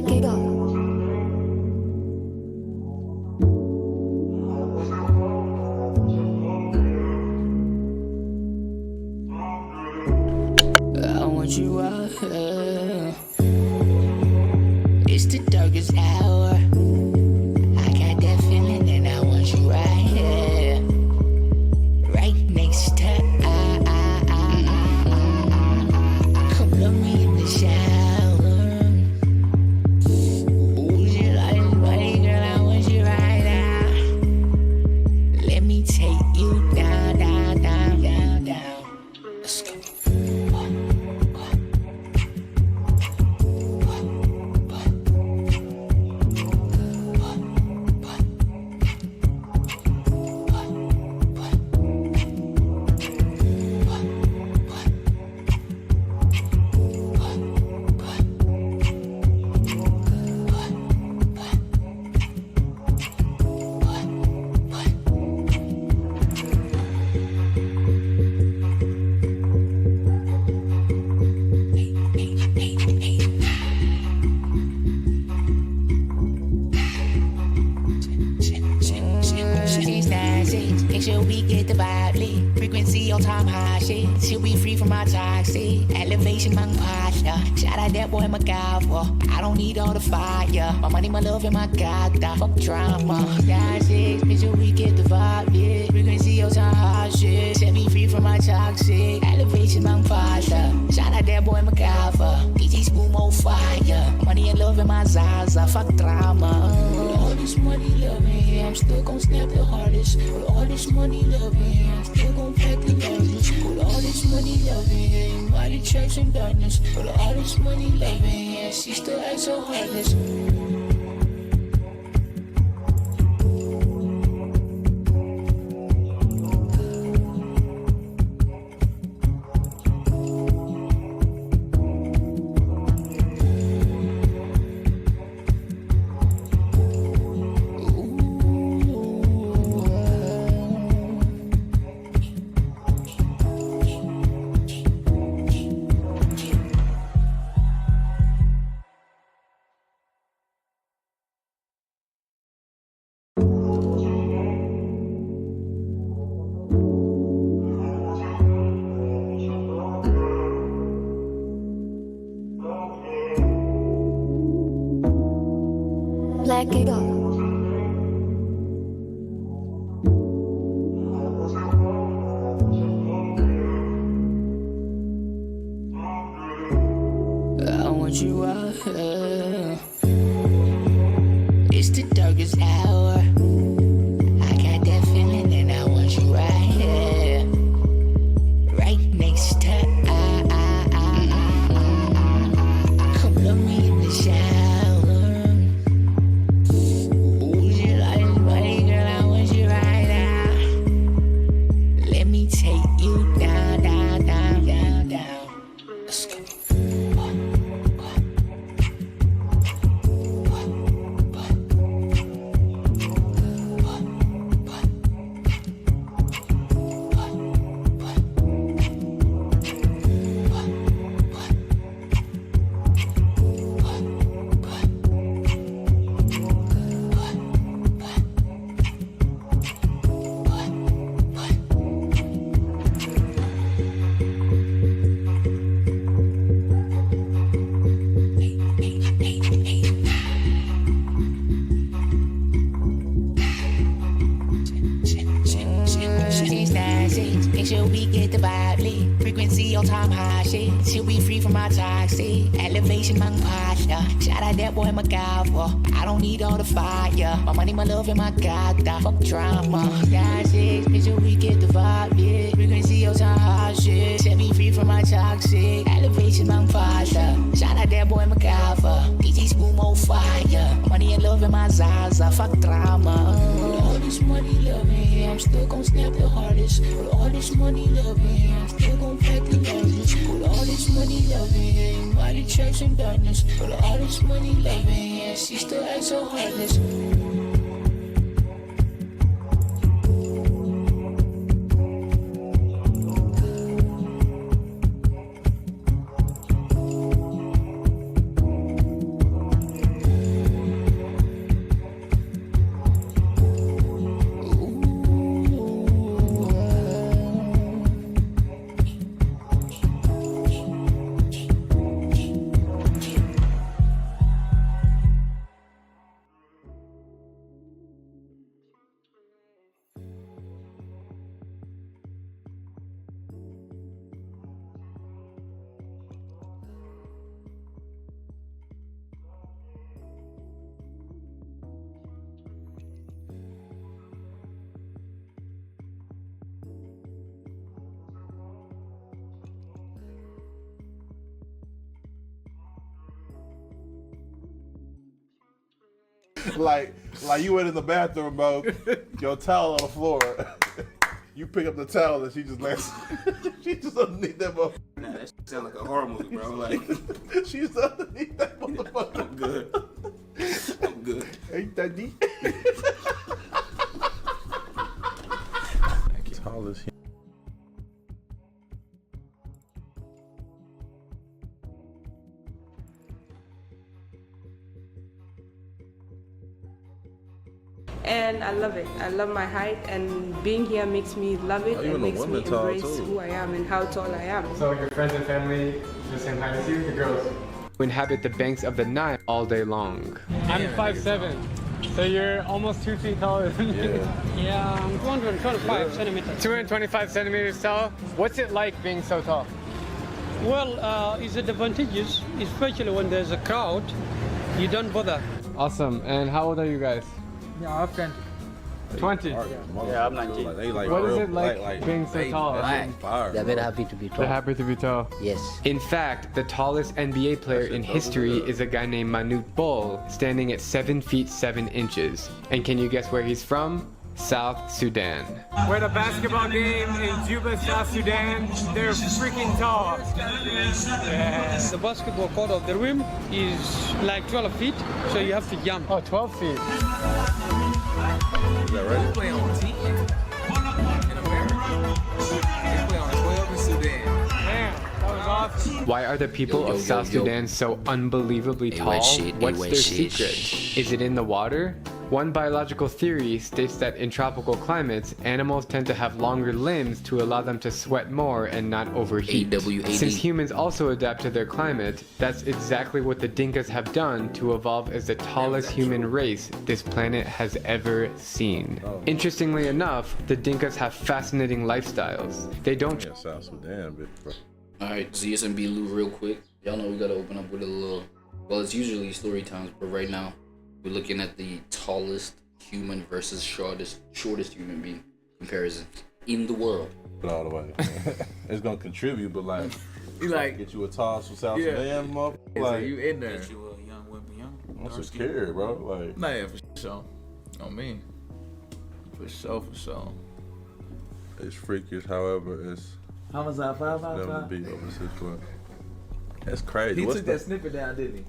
Black it up. I want you out here. It's the darkest hour. I got that feeling and I want you right here, right next to come love me in the shower. Ooh, you like it, buddy, girl, I want you right now. Let me take you down, down, down, down, down. Let's go. Make sure we get the vibe lit. Frequency on time high shit. She'll be free from my toxic. Elevation, my posture. Shout out that boy, my God, I don't need all the fire. My money, my love, and my God, fuck drama. That's it. Make sure we get the vibe lit. Frequency on time high shit. Set me free from my toxic. Elevation, my posture. Shout out that boy, my God, DJ Spoon on fire. Money and love in my Zaza. Fuck drama. With all this money, love me, I'm still gon' snap the hardest. With all this money, love me, I'm still gon' pack the largest. With all this money, love me, mighty checks and darkness. With all this money, love me, she still acts so heartless. Black it up. I want you out here. It's the darkest hour. I got that feeling and I want you right here, right next to come love me in the shower. Ooh, you like it, buddy, girl, I want you right now. Let me take you down, down, down, down, down. Let's go. Make sure we get the vibe lit. Frequency on time high shit. She'll be free from my toxic. Elevation, my posture. Shout out that boy, my God, I don't need all the fire. My money, my love, and my God, fuck drama. That's it. Make sure we get the vibe lit. Frequency on time high shit. Set me free from my toxic. Elevation, my posture. Shout out that boy, my God, DJ Spoon on fire. Money and love in my Zaza. Fuck drama. With all this money, love me, I'm still gon' snap the hardest. With all this money, love me, I'm still gon' pack the largest. With all this money, love me, mighty checks and darkness. With all this money, love me, she still acts so heartless. like you went in the bathroom, bro. Your towel on the floor. You pick up the towel and she just lands. She just underneath that motherfucker. Nah, that shit sound like a horror movie, bro. Like, she's underneath that motherfucker. I'm good. I'm good. Ain't that deep? Tallest. And I love it. I love my height, and being here makes me love it and makes me embrace who I am and how tall I am. So your friends and family the same height as you, the girls? Who inhabit the banks of the Nile all day long. I'm 5'7", so you're almost 2 feet taller than me. Yeah, I'm 225 centimeters. 225 centimeters tall? What's it like being so tall? Well, it's advantageous, especially when there's a crowd. You don't bother. Awesome. And how old are you guys? Yeah, I've 20. 20? Yeah, I'm 19. What is it like being so tall? They're very happy to be tall. They're happy to be tall. Yes. In fact, the tallest NBA player in history is a guy named Manute Bol, standing at 7 feet 7 inches. And can you guess where he's from? South Sudan. We're at a basketball game in Juba, South Sudan. They're freaking tall. Yeah. The basketball court of the rim is like 12 feet, so you have to jump. Oh, 12 feet. Is that right? They play on 10 in America. They play on 12 in Sudan. Damn, that was awesome. Why are the people of South Sudan so unbelievably tall? What's their secret? Is it in the water? One biological theory states that in tropical climates, animals tend to have longer limbs to allow them to sweat more and not overheat. AWAD. Since humans also adapt to their climate, that's exactly what the Dinkas have done to evolve as the tallest human race this planet has ever seen. Interestingly enough, the Dinkas have fascinating lifestyles. They don't... Yeah, South Sudan, bitch, bro. Alright, ZSMB real quick. Y'all know we gotta open up with a little... Well, it's usually story times, but right now, we're looking at the tallest human versus shortest human being comparison in the world. Put all the way. It's gonna contribute, but like, You like, get you a toss from South Sudan, motherfucker. so Like, you in there. Get you a young women, young. I'm secure, bro. Like, Nah, yeah, for sure. On me. For sure. it's freakish. However, it's How was that? 5 them to be over 6 foot. That's crazy. He What's took the that snippet down, didn't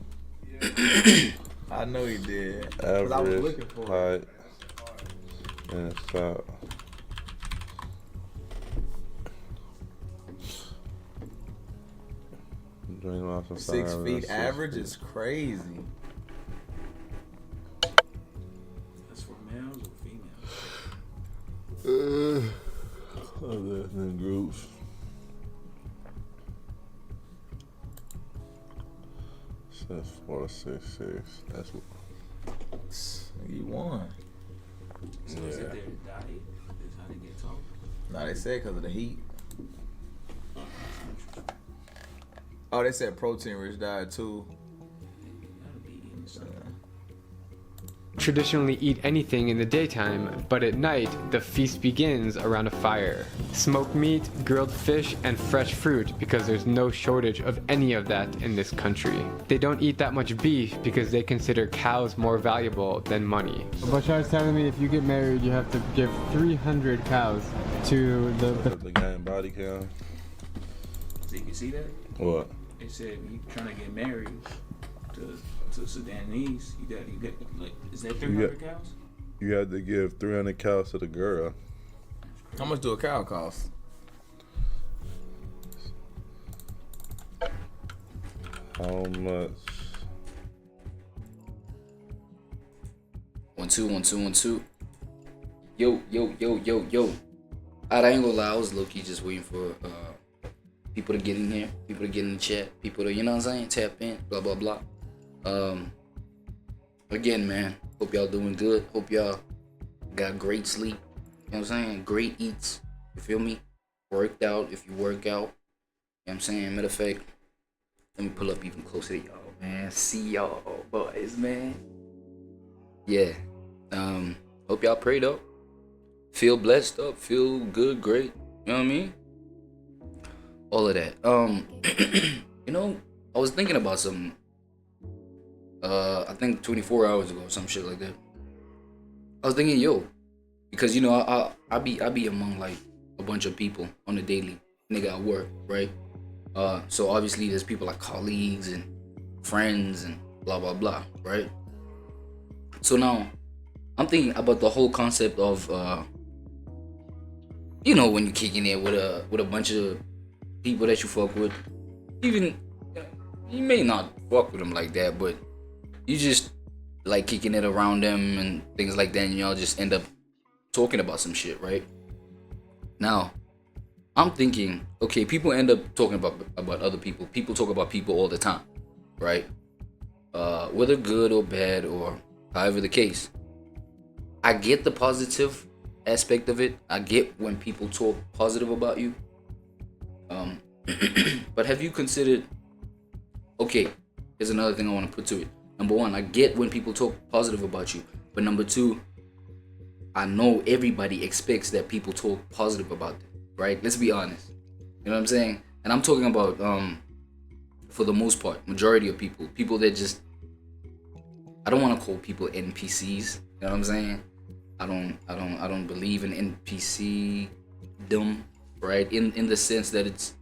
he? I know he did. Cause I was looking for it. height and South? Dream off of 6 5, feet that's average 6 is crazy. That's for males or females? Other than groups. Says 466. That's what. You won. So is it their diet? Is how they get tall? Nah, they said because of the heat. Oh, they said protein-rich diet too. Gotta be eating something. traditionally eat anything in the daytime, but at night, the feast begins around a fire. Smoked meat, grilled fish, and fresh fruit because there's no shortage of any of that in this country. They don't eat that much beef because they consider cows more valuable than money. Bashar's telling me if you get married, you have to give 300 cows to the guy in body count. So you can see that? What? They said you trying to get married to Sudanese, you got like, is that 300 cows? You had to give 300 cows to the girl. How much do a cow cost? How much? 1 2 1 2 1 2. Yo. I ain't gonna lie, I was low key just waiting for people to get in here, people to get in the chat, people to, you know what I'm saying, tap in, blah blah blah. Again, man, hope y'all doing good. Hope y'all got great sleep. You know what I'm saying? Great eats. You feel me? Worked out if you work out. You know what I'm saying? Matter of fact, let me pull up even closer to y'all, man. See y'all boys, man. Yeah. Hope y'all prayed up. Feel blessed up. Feel good, great. You know what I mean? All of that. You know, I was thinking about something. I think 24 hours ago, some shit like that. I was thinking, yo, because you know, I be among like a bunch of people on the daily, nigga, at work, right? So obviously there's people like colleagues and friends and blah blah blah, right? So now I'm thinking about the whole concept of you know, when you're kicking it with a bunch of people that you fuck with, even you may not fuck with them like that, but you just like kicking it around them and things like that, and y'all just end up talking about some shit, right? Now, I'm thinking, okay, people end up talking about other people. People talk about people all the time, right? Whether good or bad or however the case. I get the positive aspect of it. I get when people talk positive about you. But have you considered, okay, here's another thing I want to put to it. Number one, I get when people talk positive about you. But number two, I know everybody expects that people talk positive about them, right? Let's be honest. You know what I'm saying? And I'm talking about, for the most part, majority of people that just, I don't want to call people NPCs. You know what I'm saying? I don't believe in NPC-dom, right? In the sense that it's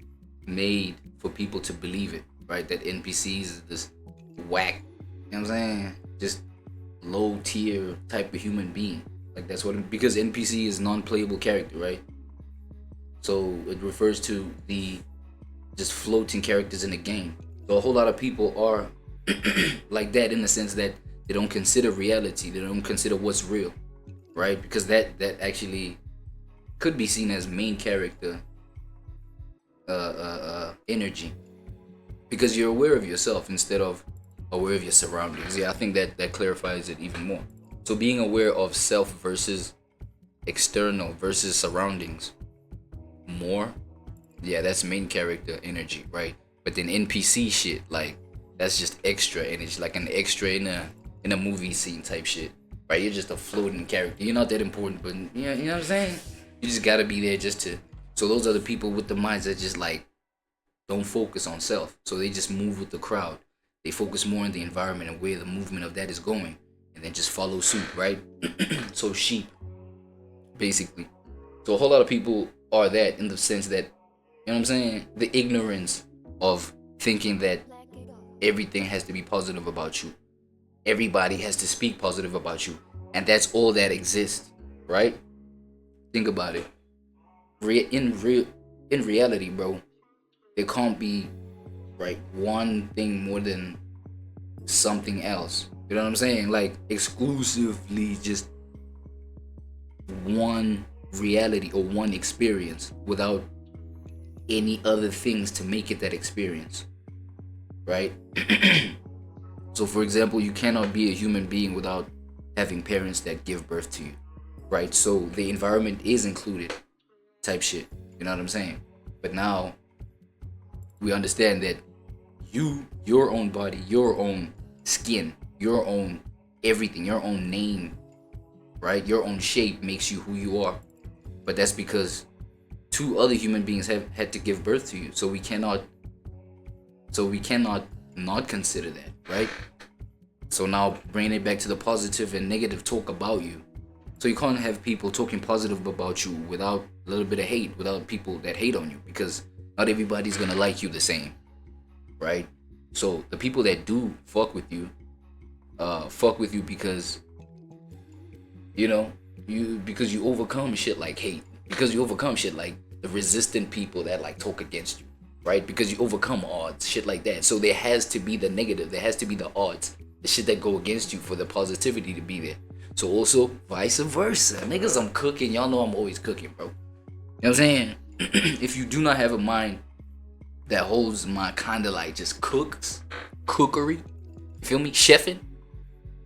made for people to believe it, right? That NPCs is this whack, you know what I'm saying? Just low tier type of human being. Like that's what, because NPC is non-playable character, right? So it refers to the just floating characters in the game. So a whole lot of people are like that in the sense that they don't consider reality. They don't consider what's real, right? Because that actually could be seen as main character energy, because you're aware of yourself instead of aware of your surroundings. Yeah, I think that clarifies it even more. So being aware of self versus external versus surroundings more, yeah, that's main character energy, right? But then NPC shit, like that's just extra energy, like an extra in a movie scene type shit, right? You're just a floating character. You're not that important, but you know what I'm saying? You just gotta be there just to. So those are the people with the minds that just like don't focus on self. So they just move with the crowd. They focus more on the environment and where the movement of that is going, and then just follow suit, right? So sheep, basically. So a whole lot of people are that in the sense that, you know what I'm saying? The ignorance of thinking that everything has to be positive about you. Everybody has to speak positive about you. And that's all that exists, right? Think about it. In reality, bro, there can't be, right, one thing more than something else. You know what I'm saying? Like exclusively just one reality or one experience without any other things to make it that experience, right? So for example, you cannot be a human being without having parents that give birth to you, right? So the environment is included type shit, you know what I'm saying? But now we understand that your own body, your own skin, your own everything, your own name, right? Your own shape makes you who you are. But that's because two other human beings have had to give birth to you. So we cannot not consider that, right? So now bringing it back to the positive and negative talk about you. So you can't have people talking positive about you without a little bit of hate, without people that hate on you, because not everybody's gonna like you the same, right? So the people that do fuck with you because, you know, because you overcome shit like hate, because you overcome shit like the resistant people that like talk against you, right? Because you overcome odds, shit like that. So there has to be the negative, there has to be the odds, the shit that go against you for the positivity to be there. So also vice versa. Niggas, I'm cooking. Y'all know I'm always cooking, bro. You know what I'm saying? If you do not have a mind that holds my kind of like just cookery, you feel me? Chefing.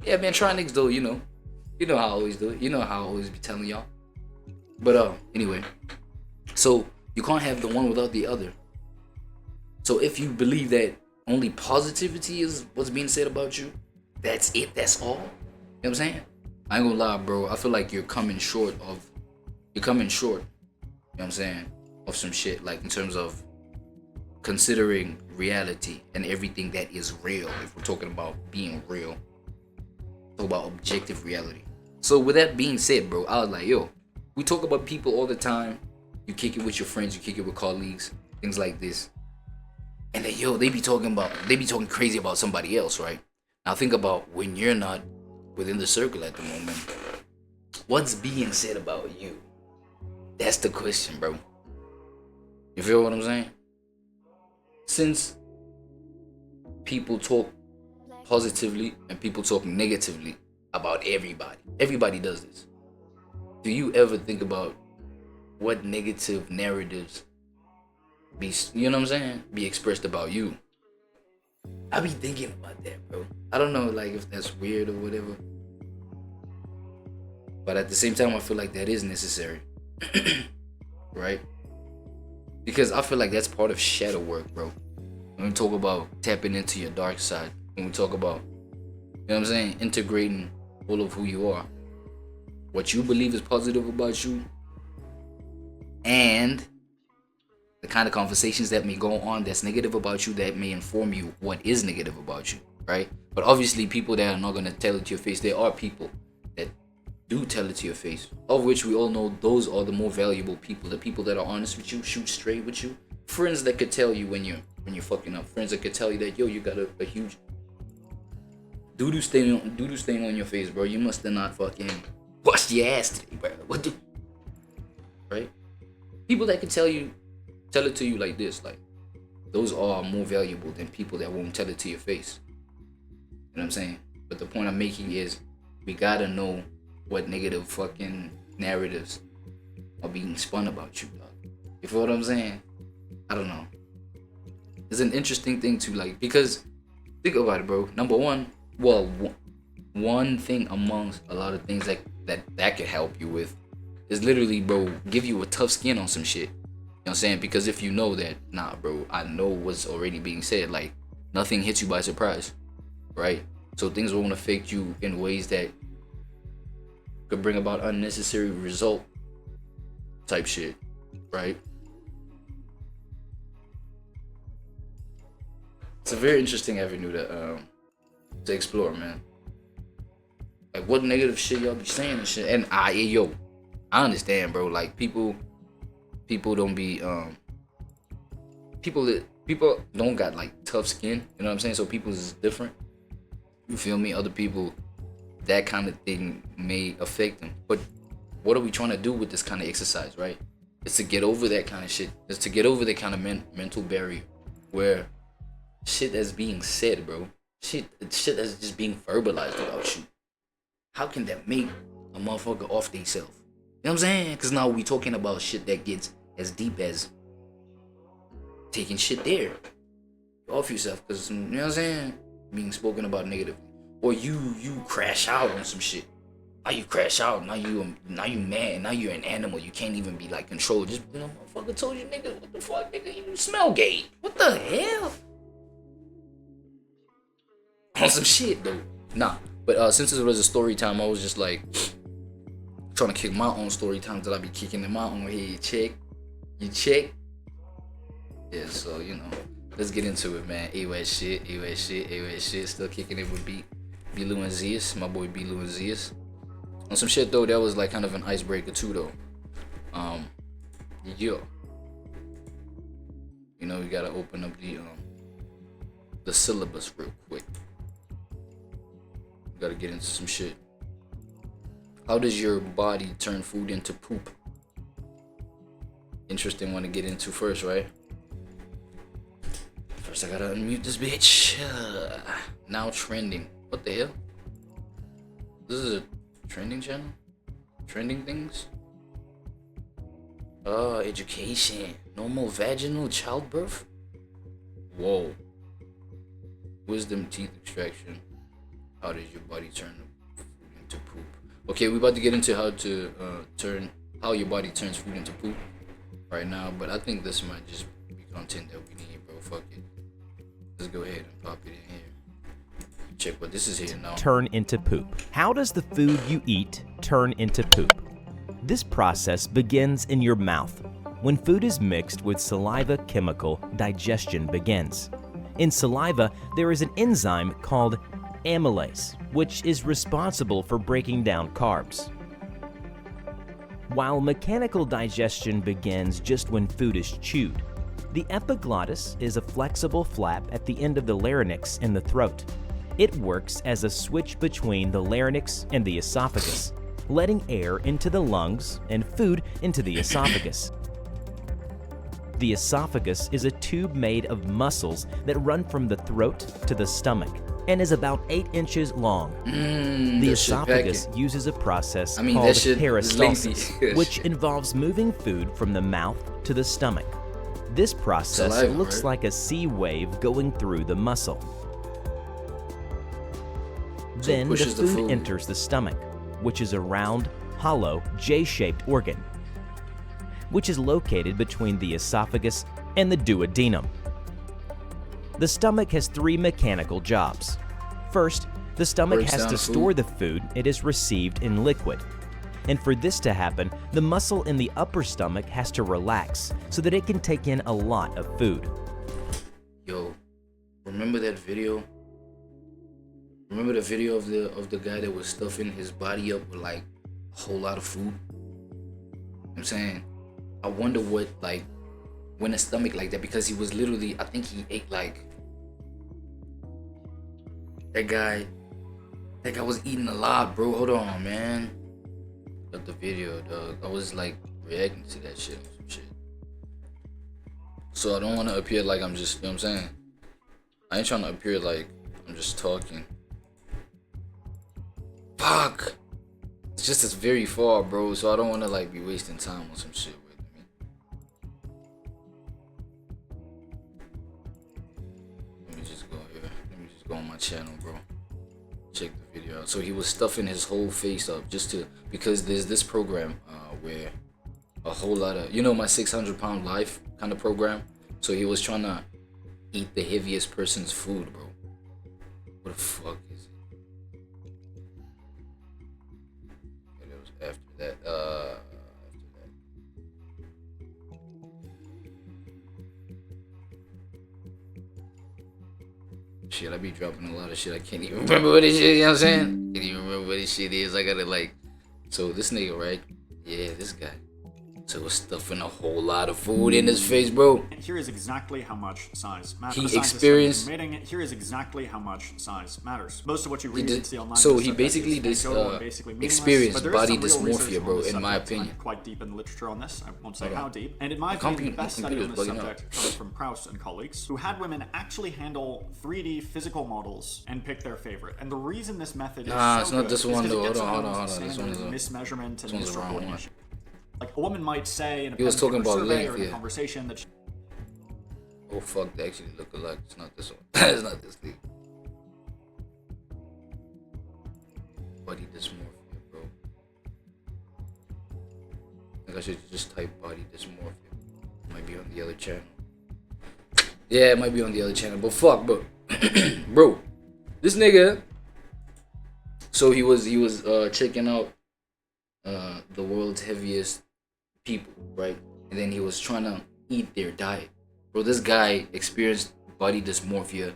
Yeah, man, try niggas though, you know. You know how I always do it. You know how I always be telling y'all. But anyway. So you can't have the one without the other. So if you believe that only positivity is what's being said about you, that's it, that's all. You know what I'm saying? I ain't gonna lie, bro. I feel like you're coming short, you know what I'm saying, of some shit, like in terms of considering reality and everything that is real. If we're talking about being real, talk about objective reality. So with that being said, bro, I was like, yo, we talk about people all the time. You kick it with your friends, you kick it with colleagues, things like this. And then, yo, they be talking crazy about somebody else, right? Now think about when you're not within the circle at the moment. What's being said about you? That's the question, bro. You feel what I'm saying? Since people talk positively and people talk negatively about everybody does this. Do you ever think about what negative narratives be, you know what I'm saying, be expressed about you? I be thinking about that, bro. I don't know, like, if that's weird or whatever, but at the same time, I feel like that is necessary. Right? Because I feel like that's part of shadow work, bro. When we talk about tapping into your dark side, when we talk about, you know what I'm saying, integrating all of who you are, what you believe is positive about you, and the kind of conversations that may go on that's negative about you, that may inform you what is negative about you, right? But obviously, people that are not going to tell it to your face, there are people that do tell it to your face, of which we all know those are the more valuable people, the people that are honest with you, shoot straight with you, friends that could tell you when you're fucking up, friends that could tell you that, yo, you got a huge doo-doo stain on your face, bro. You must have not fucking washed your ass today, bro. What do? Right? People that can tell it to you like this, like, those are more valuable than people that won't tell it to your face. You know what I'm saying? But the point I'm making is, we gotta know what negative fucking narratives are being spun about you, dog. You feel what I'm saying? I don't know. It's an interesting thing to, like, because think about it, bro. Number one, well, one thing amongst a lot of things that could help you with is literally, bro, give you a tough skin on some shit. You know what I'm saying? Because if you know that, nah, bro, I know what's already being said, like, nothing hits you by surprise, right? So things won't affect you in ways that could bring about unnecessary result type shit, right? It's a very interesting avenue to explore, man. Like, what negative shit y'all be saying and shit. And I understand, bro. Like, people don't be people don't got, like, tough skin. You know what I'm saying? So people's is different. You feel me? Other people, that kind of thing may affect them. But what are we trying to do with this kind of exercise, right? It's to get over that kind of shit. It's to get over that kind of mental barrier where shit that's being said, bro, shit that's just being verbalized about you, how can that make a motherfucker off they self? You know what I'm saying? Because now we talking about shit that gets as deep as taking shit there off yourself, because, you know what I'm saying, being spoken about negatively. Or you crash out on some shit. Now you crash out, now you mad, now you're an animal. You can't even be, like, controlled. Just, you know, motherfucker told you, nigga, what the fuck, nigga, you smell gay. What the hell? On some shit, though. Nah, but since it was a story time, I was just, like, trying to kick my own story times that I be kicking in my own head. You check? Yeah, so, you know, let's get into it, man. AWAD shit, still kicking it with B-Lou and Zias, my boy B-Lou and Zias. On some shit, though, that was, like, kind of an icebreaker, too, though. Yeah. You know, we gotta open up the syllabus real quick. Gotta get into some shit. How does your body turn food into poop? Interesting one to get into first, right? First, I gotta unmute this bitch. Now trending. What the hell? This is a trending channel? Trending things? Education. Normal vaginal childbirth? Whoa. Wisdom teeth extraction. How does your body turn food into poop? Okay, we're about to get into how your body turns food into poop right now, but I think this might just be content that we need, bro. Fuck it. Let's go ahead and pop it in here. Check what this is here now. Turn into poop. How does the food you eat turn into poop? This process begins in your mouth. When food is mixed with saliva chemical, digestion begins. In saliva, there is an enzyme called amylase, which is responsible for breaking down carbs. While mechanical digestion begins just when food is chewed, the epiglottis is a flexible flap at the end of the larynx in the throat. It works as a switch between the larynx and the esophagus, letting air into the lungs and food into the esophagus. The esophagus is a tube made of muscles that run from the throat to the stomach and is about 8 inches long. The esophagus uses a process called peristalsis, which involves moving food from the mouth to the stomach. This process looks like a sea wave going through the muscle. Then the food enters the stomach, which is a round, hollow, J-shaped organ, which is located between the esophagus and the duodenum. The stomach has 3 mechanical jobs. First, the stomach has to store the food it has received in liquid. And for this to happen, the muscle in the upper stomach has to relax so that it can take in a lot of food. Yo, remember that video? Remember the video of the guy that was stuffing his body up with like a whole lot of food? I'm saying, I wonder what, like, when a stomach like that, because he was literally, I think he ate like, that guy was eating a lot, bro. Hold on, man. Got the video, dog. I was like reacting to that shit or some shit. So I don't want to appear like I'm just, you know what I'm saying? I ain't trying to appear like I'm just talking. Fuck. It's just it's very far, bro. So I don't want to like be wasting time on some shit. Go on my channel, bro. Check the video out. So he was stuffing his whole face up just to, because there's this program where a whole lot of, you know, my 600-pound life kind of program. So he was trying to eat the heaviest person's food, bro. What the fuck is it? And it was after that. Shit, I be dropping a lot of shit. I can't even remember what this shit, you know what I'm saying? Can't even remember what this shit is. I gotta like, so this nigga, right? Yeah, this guy. So was stuffing a whole lot of food in his face, bro. Here is exactly how much size He matters. experienced. Here is exactly how much size matters. Most of what you read and see online. So he basically experienced body dysmorphia, bro. In my opinion. Quite deep in the literature on this. I won't say how deep. And in my opinion, the best study on this subject comes from Prowse and colleagues, who had women actually handle 3D physical models and pick their favorite. And the reason this method is so it's not good this one though. Hold on. This one is mismeasurement and miscoordination. Like a woman might say in a talking about survey length, or in a conversation that oh fuck, they actually look alike. It's not this one. It's not this thing. Body dysmorphia, bro. I think I should just type body dysmorphia. It might be on the other channel. Yeah, it might be on the other channel. But fuck, bro. Bro, this nigga. So he was checking out the world's heaviest people, right? And then he was trying to eat their diet. Bro, this guy experienced body dysmorphia,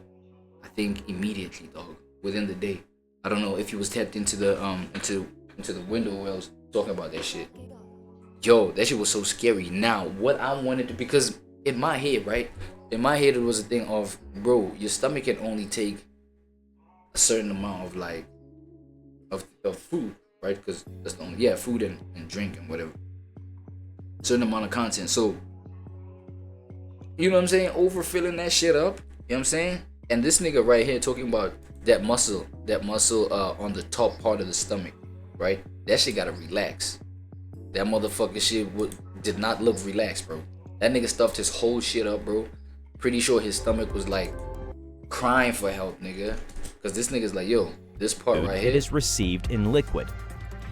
I think immediately, dog, within the day. I don't know if he was tapped into the into the window where I was talking about that shit. Yo, that shit was so scary. Now, what I wanted to, because in my head, right? In my head, it was a thing of, bro, your stomach can only take a certain amount of like of food, right? Because that's the only, food and drink and whatever. Certain amount of content. So, you know what I'm saying? Overfilling that shit up. You know what I'm saying? And this nigga right here talking about that muscle on the top part of the stomach, right? That shit gotta relax. That motherfucking shit did not look relaxed, bro. That nigga stuffed his whole shit up, bro. Pretty sure his stomach was like crying for help, nigga. Cause this nigga's like, yo, this part right here. It is received in liquid.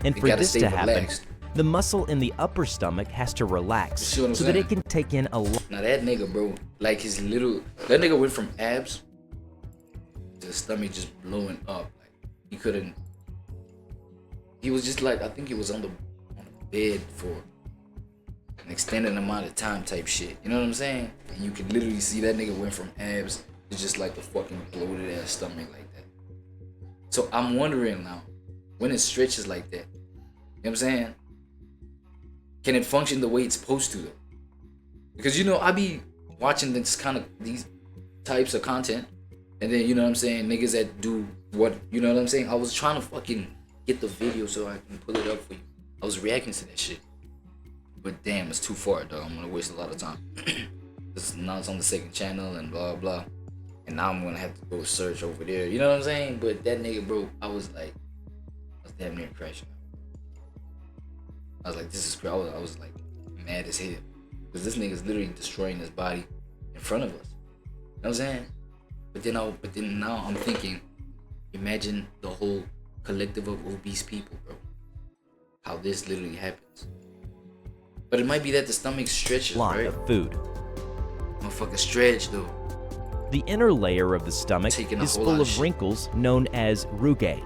And for this to happen, the muscle in the upper stomach has to relax so that it can take in a lot. Now that nigga, bro, like that nigga went from abs to the stomach just blowing up. Like he was just like, I think he was on the bed for an extended amount of time type shit. You know what I'm saying? And you can literally see that nigga went from abs to just like a fucking bloated ass stomach like that. So I'm wondering now, when it stretches like that, you know what I'm saying? Can it function the way it's supposed to though? Because you know, I be watching this kind of these types of content, and then you know what I'm saying, niggas that do what, you know what I'm saying? I was trying to fucking get the video so I can pull it up for you. I was reacting to that shit. But damn, it's too far, dog. I'm gonna waste a lot of time. Now it's on the second channel and blah blah. And now I'm gonna have to go search over there. You know what I'm saying? But that nigga, bro, I was damn near crashing. I was like, this is crazy. I was like mad as hell. Because this nigga's literally destroying his body in front of us. You know what I'm saying? But then now I'm thinking, imagine the whole collective of obese people, bro. How this literally happens. But it might be that the stomach stretches, right? Of food. Motherfucker stretch though. The inner layer of the stomach is full of wrinkles known as rugae.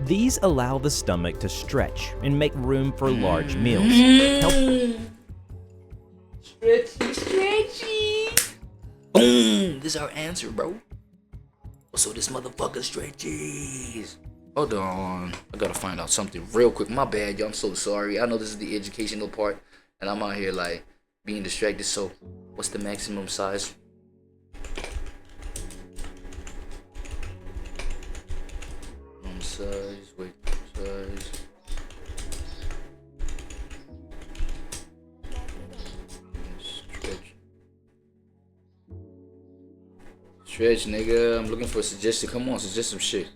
These allow the stomach to stretch and make room for large meals. Stretchy. Boom! This is our answer, bro. So this motherfucker stretches. Hold on. I gotta find out something real quick. My bad, y'all. I'm so sorry. I know this is the educational part, and I'm out here like being distracted. So, what's the maximum size? Size, weight, size. Stretch, nigga. I'm looking for a suggestion. Come on, suggest some shit.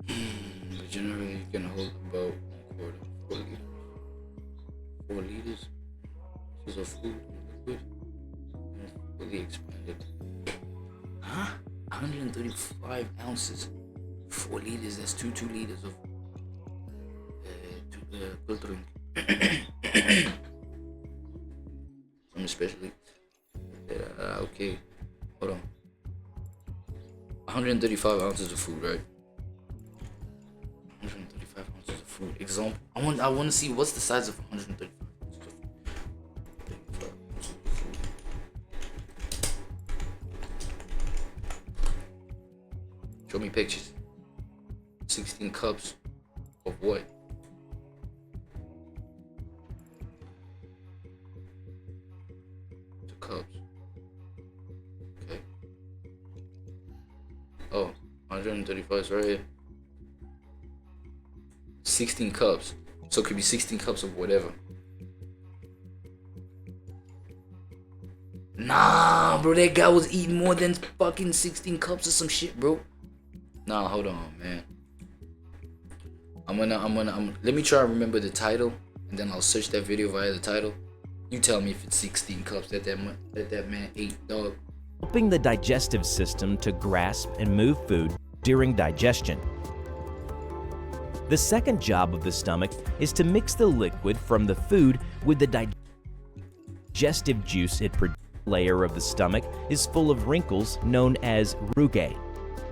But generally, you can hold about 4 liters. This is a food. Fully expanded. Huh? 135 ounces. 4 liters. That's 2 liters of filtering. Some especially. Okay. Hold on. 135 ounces of food, right? 135 ounces of food. Example. I want to see what's the size of 135. Show me pictures. 16 cups of what? The cups. Okay. Oh, 135 is right here. 16 cups. So it could be 16 cups of whatever. Nah, bro, that guy was eating more than fucking 16 cups of some shit, bro. Nah, hold on, man. Let me try to remember the title, and then I'll search that video via the title. You tell me if it's 16 cups that man ate, dog. Helping the digestive system to grasp and move food during digestion. The second job of the stomach is to mix the liquid from the food with the digestive juice it produces. The layer of the stomach is full of wrinkles known as rugae.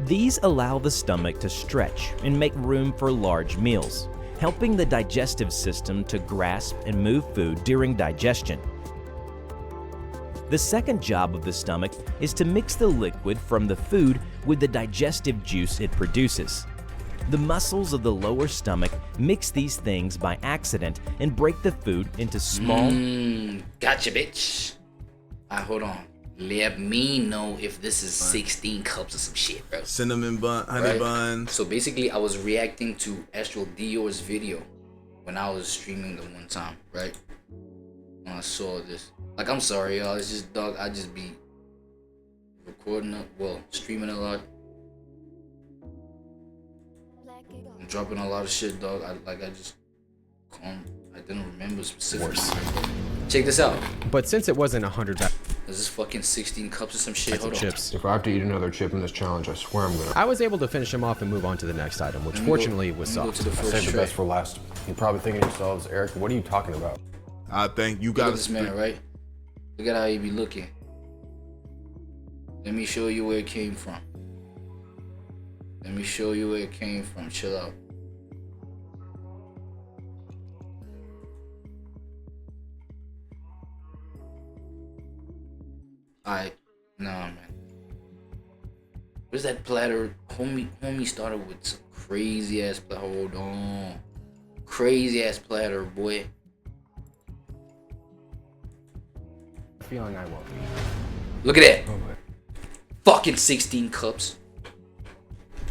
These allow the stomach to stretch and make room for large meals, helping the digestive system to grasp and move food during digestion. The second job of the stomach is to mix the liquid from the food with the digestive juice it produces. The muscles of the lower stomach mix these things by accident and break the food into small... Gotcha, bitch. Hold on. Let me know if this is 16 cups of some shit, bro. Cinnamon bun, honey bun. So basically, I was reacting to Astral Dior's video when I was streaming the one time, right? When I saw this. Like, I'm sorry, y'all. It's just, dog, I just be streaming a lot. I'm dropping a lot of shit, dog. I didn't remember specifically. Check this out. But since it wasn't 100... This is fucking 16 cups of some shit. Hold on. Chips. If I have to eat another chip in this challenge, I swear I'm gonna... I was able to finish him off and move on to the next item, which fortunately was soft. I saved the best for last. You're probably thinking to yourselves, Eric, what are you talking about? I think you got this man, right? Look at how he be looking. Let me show you where it came from. Let me show you where it came from. Chill out. Nah, man. Where's that platter? Homie started with some crazy ass platter. Hold on. Crazy ass platter, boy. Feeling I won't be. Look at that. Oh, fucking 16 cups.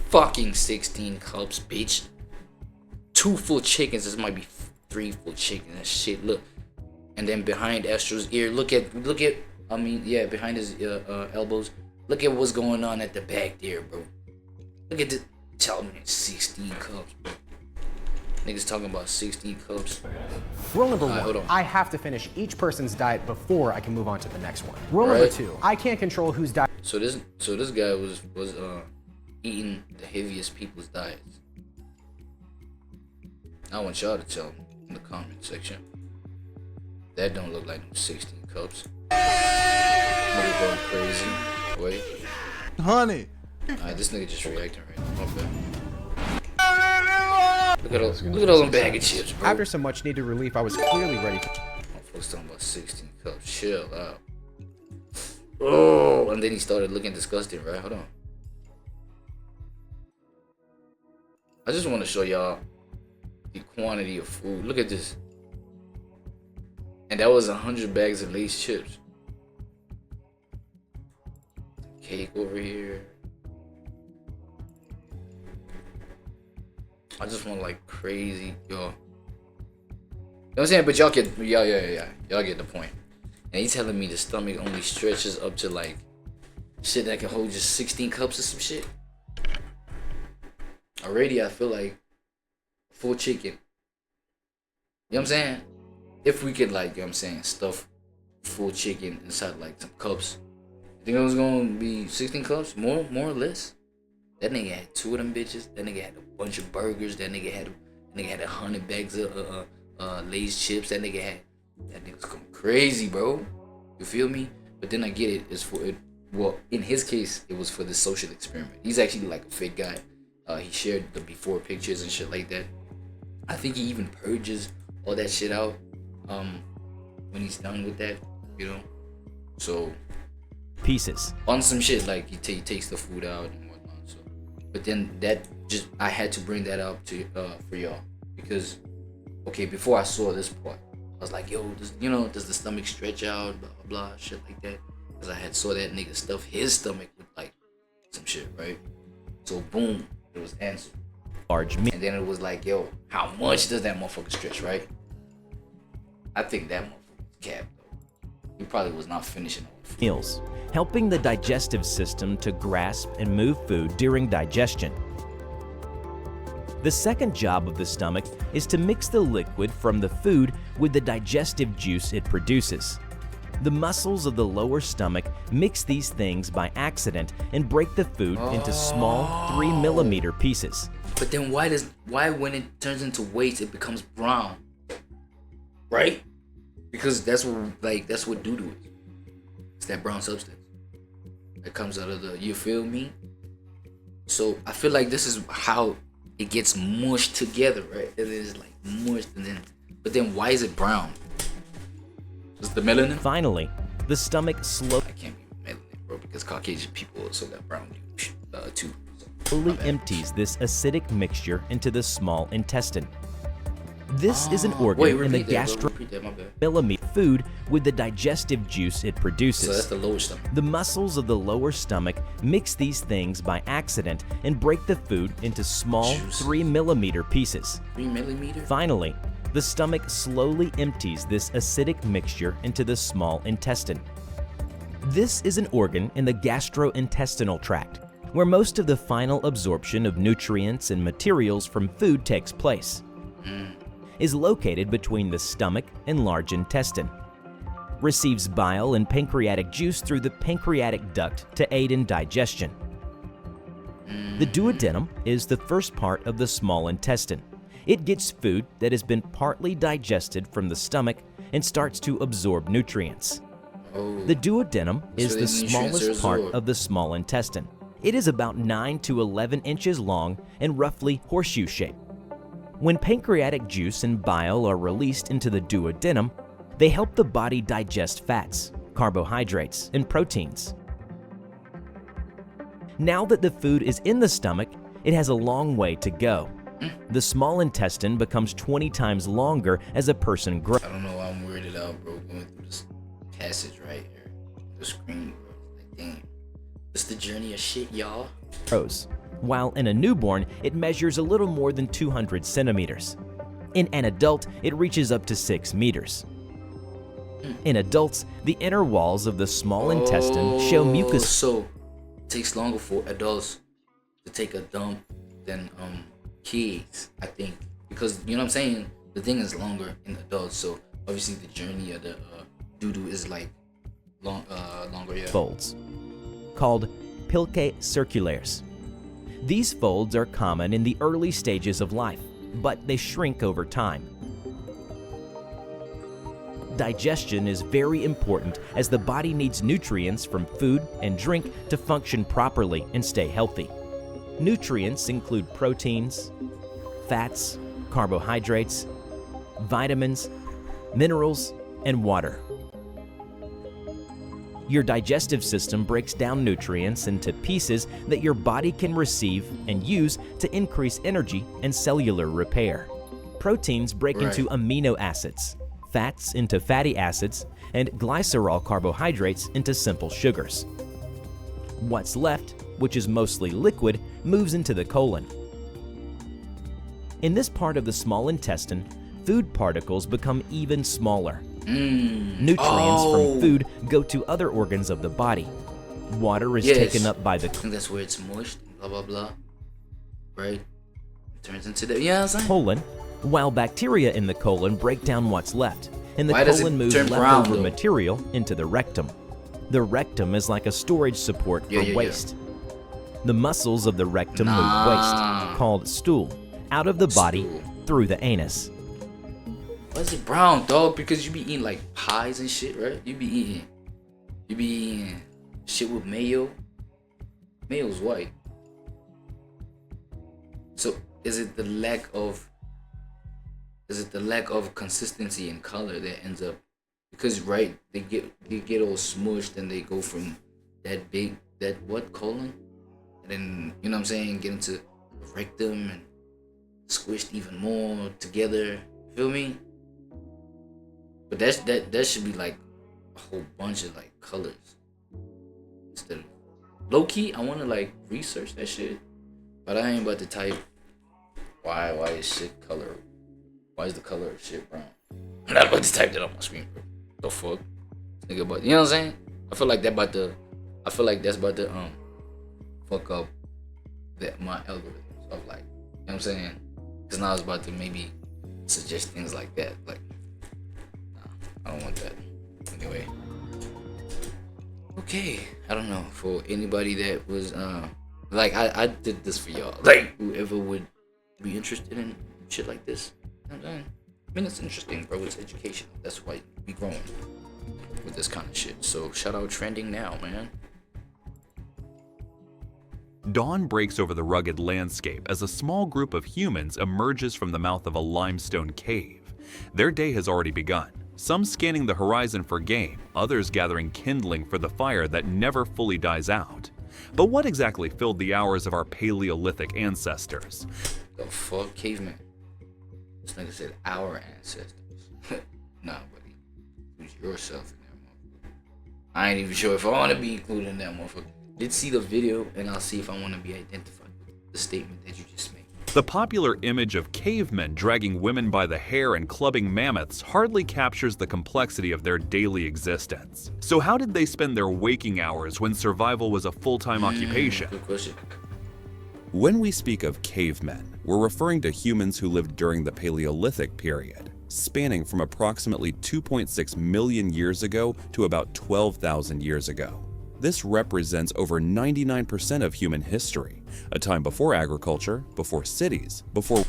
Fucking 16 cups, bitch. 2 full chickens. This might be 3 full chickens. That shit, look. And then behind Astro's ear, look at, I mean, yeah, behind his elbows. Look at what's going on at the back there, bro. Look at this. Tell me 16 cups, bro. Niggas talking about 16 cups. Rule number 1, I have to finish each person's diet before I can move on to the next one. Rule number 2, I can't control whose diet. So this guy was eating the heaviest people's diets. I want y'all to tell me in the comment section. That don't look like 16 cups. Nigga going crazy. Wait. Honey. Alright, this nigga just reacting right now. Okay. Look at all them bag of chips, bro. After some much needed relief, I was clearly ready for. Folks talking about 16 cups. Chill out. Oh, and then he started looking disgusting, right? Hold on. I just want to show y'all the quantity of food. Look at this. And that was 100 bags of Lay's chips. Cake over here. I just want like crazy, yo. You know what I'm saying? But y'all get, y'all get the point. And he's telling me the stomach only stretches up to like shit that can hold just 16 cups of some shit. Already, I feel like full chicken. You know what I'm saying? If we could like, you know what I'm saying, stuff full chicken inside like some cups. You think it was gonna be 16 cups? More or less? That nigga had 2 of them bitches. That nigga had a bunch of burgers. That nigga had 100 bags of Lay's chips. That nigga was going crazy, bro. You feel me? But then I get it. It's for it. Well, in his case, it was for the social experiment. He's actually like a fake guy. He shared the before pictures and shit like that. I think he even purges all that shit out when he's done with that, you know. So pieces on some shit like he takes the food out and whatnot. So, but then that just I had to bring that up to for y'all because okay, before I saw this part, I was like, yo, does the stomach stretch out, blah blah blah, shit like that. Because I had saw that nigga stuff his stomach with like some shit, right? So boom, it was answered. Large meat. And then it was like, yo, how much does that motherfucker stretch, right? I think that motherfucker's capped though. He probably was not finishing all the food. Meals, helping the digestive system to grasp and move food during digestion. The second job of the stomach is to mix the liquid from the food with the digestive juice it produces. The muscles of the lower stomach mix these things by accident and break the food into small 3mm pieces. But then why when it turns into waste it becomes brown? Right? Because that's what doo-doo is. It's that brown substance that comes out of the, you feel me? So I feel like this is how it gets mushed together, right? And it's like mushed and then, but then why is it brown? Is the melanin? Finally, the stomach I can't be melanin, bro, because Caucasian people also got brown too. Slowly empties this acidic mixture into the small intestine. This is an organ in the gastro-millimeter food with the digestive juice it produces. So that's the lower stomach. The muscles of the lower stomach mix these things by accident and break the food into small 3mm pieces. 3mm? Finally, the stomach slowly empties this acidic mixture into the small intestine. This is an organ in the gastrointestinal tract, where most of the final absorption of nutrients and materials from food takes place. Is located between the stomach and large intestine. Receives bile and pancreatic juice through the pancreatic duct to aid in digestion. The duodenum is the first part of the small intestine. It gets food that has been partly digested from the stomach and starts to absorb nutrients. The duodenum is the smallest part of the small intestine. It is about 9 to 11 inches long and roughly horseshoe-shaped. When pancreatic juice and bile are released into the duodenum, they help the body digest fats, carbohydrates, and proteins. Now that the food is in the stomach, it has a long way to go. The small intestine becomes 20 times longer as a person grows. I don't know why I'm weirded out, bro, going through this passage right here. The screen, bro. Like, damn. It's the journey of shit, y'all. While in a newborn, it measures a little more than 200 centimeters. In an adult, it reaches up to 6 meters. In adults, the inner walls of the small intestine show mucus. So, it takes longer for adults to take a dump than kids, I think, because you know what I'm saying, the thing is longer in adults, so obviously the journey of the doo-doo is like longer, yeah. Folds, called piliae circulares. These folds are common in the early stages of life, but they shrink over time. Digestion is very important as the body needs nutrients from food and drink to function properly and stay healthy. Nutrients include proteins, fats, carbohydrates, vitamins, minerals, and water. Your digestive system breaks down nutrients into pieces that your body can receive and use to increase energy and cellular repair. Proteins break into amino acids, fats into fatty acids, and glycerol carbohydrates into simple sugars. What's left, which is mostly liquid, moves into the colon. In this part of the small intestine, food particles become even smaller. Nutrients from food go to other organs of the body. Water is taken up by the... I think that's where it's mushed, blah, blah, blah. Right? It turns into the... Yeah, I'm saying? Colon, while bacteria in the colon break down what's left, and the Why does it colon moves turn leftover brown, material into the rectum. The rectum is like a storage support for waste. The muscles of the rectum move waste, called stool, out of the body through the anus. Why is it brown, dog? Because you be eating like pies and shit, right? You be eating shit with mayo. Mayo's white. So is it the lack of consistency and color that ends up, because right, they get all smushed and they go from that big, that what, colon? And then, you know what I'm saying, get into the rectum and squished even more together. Feel me? But that should be like a whole bunch of like colors. Instead of low key, I wanna like research that shit. But I ain't about to type why is shit color? Why is the color of shit brown? I'm not about to type that on my screen, bro. The fuck? Nigga, about, you know what I'm saying? I feel like that's about to fuck up my algorithms of like, you know what I'm saying? Cause now it's about to maybe suggest things like that. Like, nah, I don't want that. Anyway. Okay, I don't know, for anybody that was like I did this for y'all. Like whoever would be interested in shit like this. You know what I'm saying? I mean, it's interesting, bro. It's educational. That's why we growing with this kind of shit. So shout out Trending Now, man. Dawn breaks over the rugged landscape as a small group of humans emerges from the mouth of a limestone cave. Their day has already begun, some scanning the horizon for game, others gathering kindling for the fire that never fully dies out. But what exactly filled the hours of our Paleolithic ancestors? The fuck, caveman? This nigga said our ancestors. Nah, buddy. Who's yourself in that motherfucker? I ain't even sure if I want to be included in that motherfucker. Did see the video, and I'll see if I want to be identified with the statement that you just made. The popular image of cavemen dragging women by the hair and clubbing mammoths hardly captures the complexity of their daily existence. So how did they spend their waking hours when survival was a full-time occupation? Good question. When we speak of cavemen, we're referring to humans who lived during the Paleolithic period, spanning from approximately 2.6 million years ago to about 12,000 years ago. This represents over 99% of human history, a time before agriculture, before cities, before...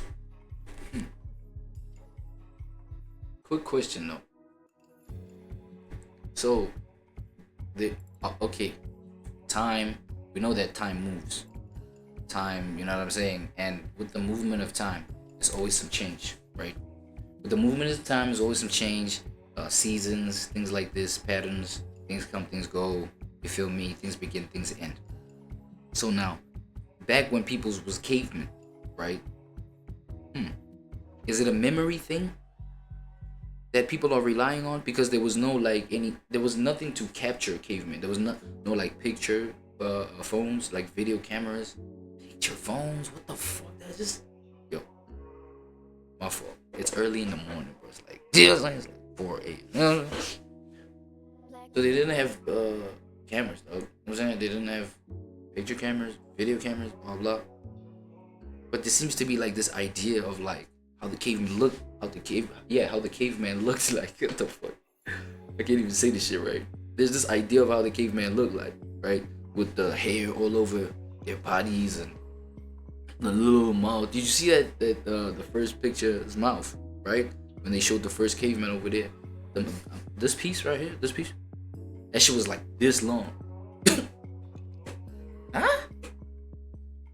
Quick question though. So, okay, time we know that time moves. Time, you know what I'm saying? And with the movement of time, there's always some change, right? With the movement of time, there's always some change. Seasons, things like this, patterns, things come, things go. You feel me? Things begin, things end. So now, back when people was cavemen, right? Is it a memory thing that people are relying on? Because there was no like there was nothing to capture cavemen. There was no like picture phones, like video cameras, picture phones. What the fuck? That's just my fault. It's early in the morning, bro. It's like it's like 4 a.m. So they didn't have cameras, though. You know what I'm saying? They didn't have picture cameras, video cameras, blah blah. But there seems to be like this idea of like how the caveman looked, how the caveman looks like. What the fuck? I can't even say this shit right. There's this idea of how the caveman looked like, right? With the hair all over their bodies and the little mouth. Did you see that the first picture, his mouth, right? When they showed the first caveman over there, this piece right here, this piece, that shit was like this long. Huh?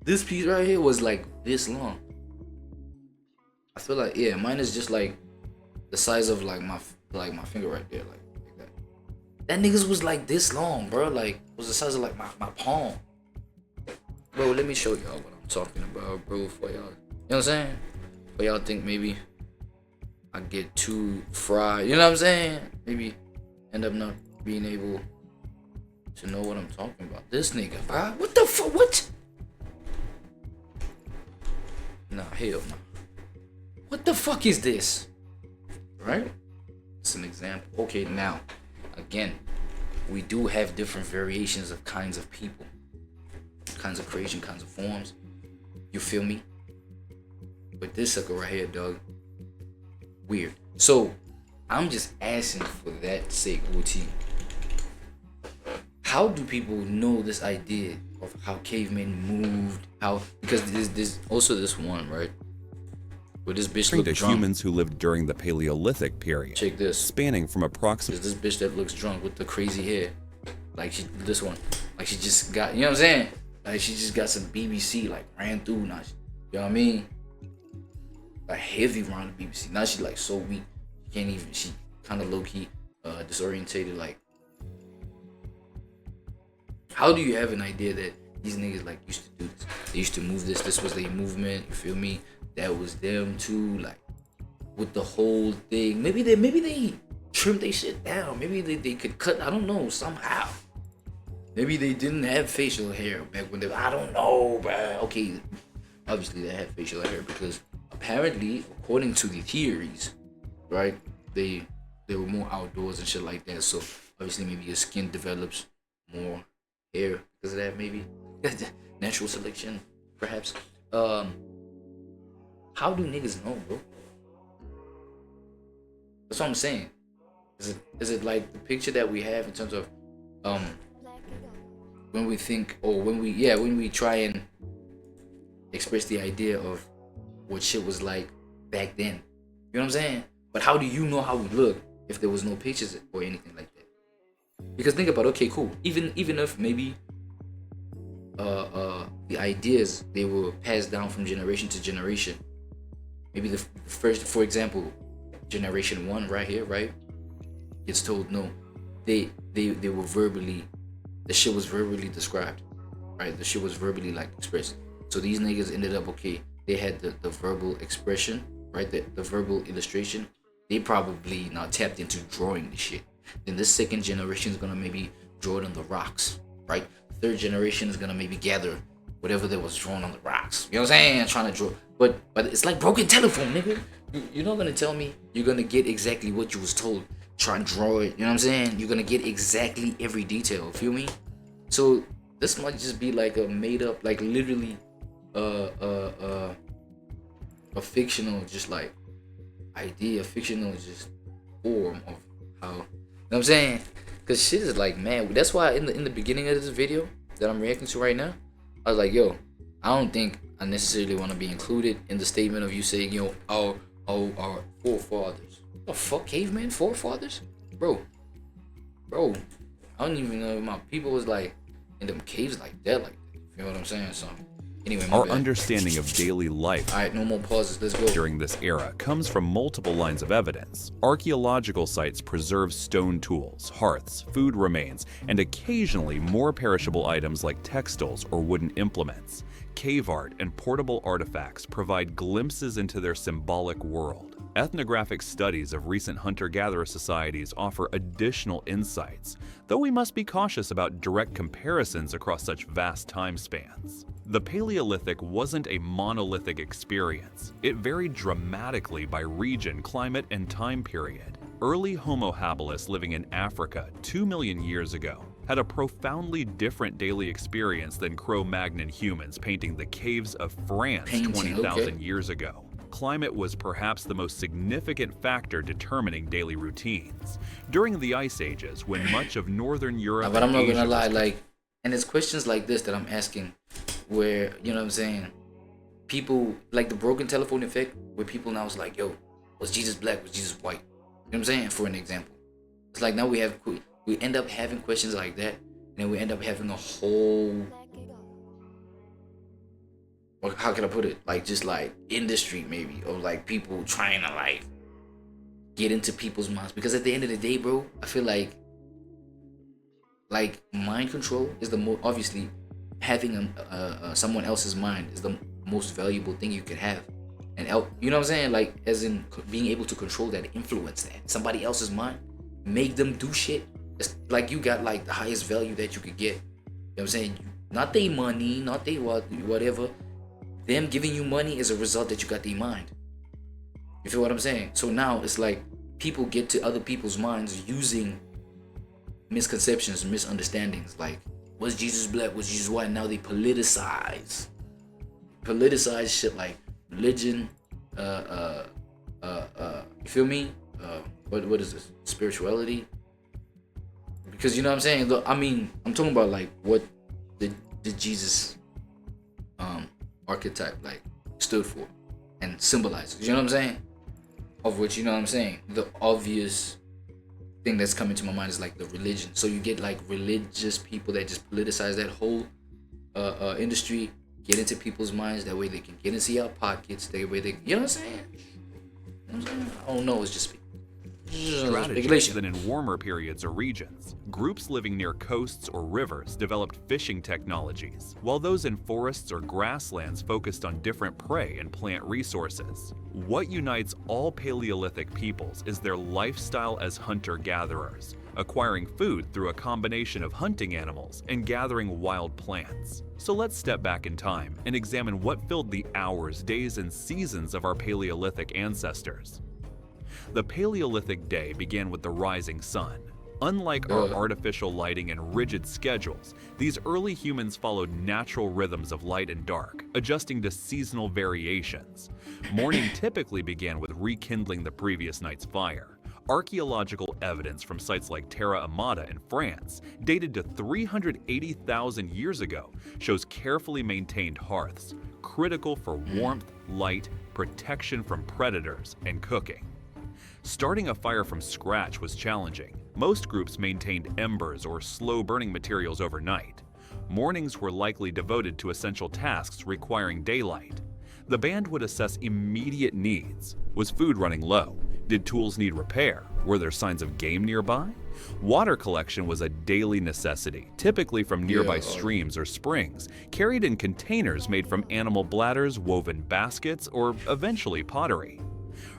This piece right here was like this long. I feel like mine is just like the size of like my finger right there, like that. That niggas was like this long, bro. Like was the size of like my palm. Bro, let me show y'all what I'm talking about, bro. For y'all, you know what I'm saying? But y'all think maybe I get too fried, you know what I'm saying? Maybe end up not being able to know what I'm talking about. This nigga, bro. What the fuck? What? Nah, hell no. What the fuck is this? Right? It's an example. Okay, now, again, we do have different variations of kinds of people, kinds of creation, kinds of forms. You feel me? But this sucker right here, dog, weird. So, I'm just asking for that sake, OT. How do people know this idea of how cavemen moved? Because there's also this one, right? Where this bitch looked drunk. Humans who lived during the Paleolithic period. Check this. Spanning from approximately. This bitch that looks drunk with the crazy hair. Like this one. Like she just got, you know what I'm saying? Like she just got some BBC, like ran through now. You know what I mean? Like heavy round of BBC. Now she like so weak. She kind of low key disorientated. Like, how do you have an idea that these niggas like used to do this? They used to move this. This was their movement. You feel me? That was them too. Like with the whole thing. Maybe they trimmed their shit down. Maybe they could cut. I don't know, somehow. Maybe they didn't have facial hair back when I don't know, bruh. Okay, obviously they had facial hair because apparently, according to the theories, right, they were more outdoors and shit like that. So obviously maybe your skin develops more hair because of that, maybe. Natural selection, perhaps. How do niggas know, bro? That's what I'm saying. Is it like the picture that we have in terms of when we think, or when we try and express the idea of what shit was like back then. You know what I'm saying? But how do you know how we look if there was no pictures or anything like that? Because think about, okay, cool. Even if maybe the ideas, they were passed down from generation to generation. Maybe the first, for example, generation 1 right here, right? Gets told no. They were verbally, the shit was verbally described, right? The shit was verbally like expressed. So these niggas ended up, okay, they had the verbal expression, right? The verbal illustration. They probably now tapped into drawing the shit. Then the second generation is gonna maybe draw it on the rocks, right? Third generation is gonna maybe gather whatever that was drawn on the rocks. You know what I'm saying? Trying to draw, but it's like broken telephone, nigga. You're not gonna tell me you're gonna get exactly what you was told. Try and draw it. You know what I'm saying? You're gonna get exactly every detail. Feel me? So this might just be like a made up, like literally, a fictional, just like idea, fictional, just form of how. You know what I'm saying? Cause shit is like, man. That's why in the beginning of this video that I'm reacting to right now, I was like, yo, I don't think I necessarily want to be included in the statement of you saying, yo, our forefathers. What the fuck, caveman forefathers? Bro, I don't even know if my people was like in them caves like that. You know what I'm saying? So anyway, our understanding of daily life no more pauses, let's go. During this era comes from multiple lines of evidence. Archaeological sites preserve stone tools, hearths, food remains, and occasionally more perishable items like textiles or wooden implements. Cave art and portable artifacts provide glimpses into their symbolic world. Ethnographic studies of recent hunter-gatherer societies offer additional insights, though we must be cautious about direct comparisons across such vast time spans. The Paleolithic wasn't a monolithic experience. It varied dramatically by region, climate, and time period. Early Homo habilis living in Africa 2 million years ago had a profoundly different daily experience than Cro-Magnon humans painting the caves of France 20,000 years ago. Climate was perhaps the most significant factor determining daily routines. During the Ice Ages, when much of Northern Europe but I'm not gonna lie, and it's questions like this that I'm asking where, you know what I'm saying, people, like the broken telephone effect, where people now is like, yo, was Jesus black, was Jesus white? You know what I'm saying, for an example. It's like now we end up having questions like that, and then we end up having a whole, how can I put it, just industry maybe, of people trying to get into people's minds. Because at the end of the day, bro, I feel like mind control is the most, obviously having someone else's mind is the most valuable thing you could have. And you know what I'm saying, as in being able to control that, influence that somebody else's mind, make them do shit. It's like you got the highest value that you could get. You know what I'm saying? Not their money, not their whatever. Them giving you money is a result that you got their mind. You feel what I'm saying? So now it's people get to other people's minds using misconceptions, misunderstandings. Was Jesus black? Was Jesus white? Now they politicize shit like religion. You feel me? What is this? Spirituality. Because you know what I'm saying? Look, I mean, I'm talking about what the Jesus archetype stood for and symbolizes. You know what I'm saying? Of which, you know what I'm saying, the obvious thing that's coming to my mind is the religion. So you get religious people that just politicize that whole industry, get into people's minds. That way they can get into your pockets. That way they, you know what I'm saying? You know what I'm saying? I don't know. It's just strategies than in warmer periods or regions. Groups living near coasts or rivers developed fishing technologies, while those in forests or grasslands focused on different prey and plant resources. What unites all Paleolithic peoples is their lifestyle as hunter-gatherers, acquiring food through a combination of hunting animals and gathering wild plants. So let's step back in time and examine what filled the hours, days, and seasons of our Paleolithic ancestors. The Paleolithic day began with the rising sun. Unlike our artificial lighting and rigid schedules, these early humans followed natural rhythms of light and dark, adjusting to seasonal variations. Morning typically began with rekindling the previous night's fire. Archaeological evidence from sites like Terra Amata in France, dated to 380,000 years ago, shows carefully maintained hearths, critical for warmth, light, protection from predators, and cooking. Starting a fire from scratch was challenging. Most groups maintained embers or slow-burning materials overnight. Mornings were likely devoted to essential tasks requiring daylight. The band would assess immediate needs. Was food running low? Did tools need repair? Were there signs of game nearby? Water collection was a daily necessity, typically from nearby streams or springs, carried in containers made from animal bladders, woven baskets, or eventually pottery.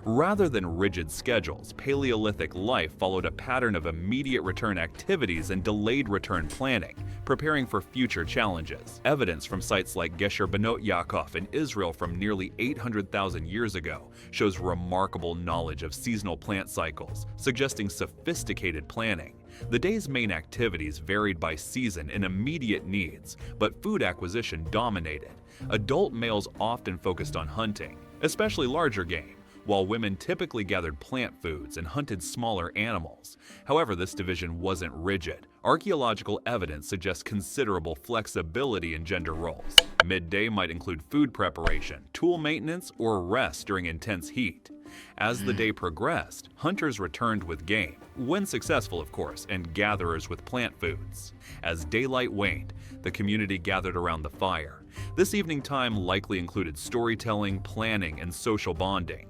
Rather than rigid schedules, Paleolithic life followed a pattern of immediate return activities and delayed return planning, preparing for future challenges. Evidence from sites like Gesher Benot Yaakov in Israel from nearly 800,000 years ago shows remarkable knowledge of seasonal plant cycles, suggesting sophisticated planning. The day's main activities varied by season and immediate needs, but food acquisition dominated. Adult males often focused on hunting, especially larger game, while women typically gathered plant foods and hunted smaller animals. However, this division wasn't rigid. Archaeological evidence suggests considerable flexibility in gender roles. Midday might include food preparation, tool maintenance, or rest during intense heat. As the day progressed, hunters returned with game, when successful of course, and gatherers with plant foods. As daylight waned, the community gathered around the fire. This evening time likely included storytelling, planning, and social bonding.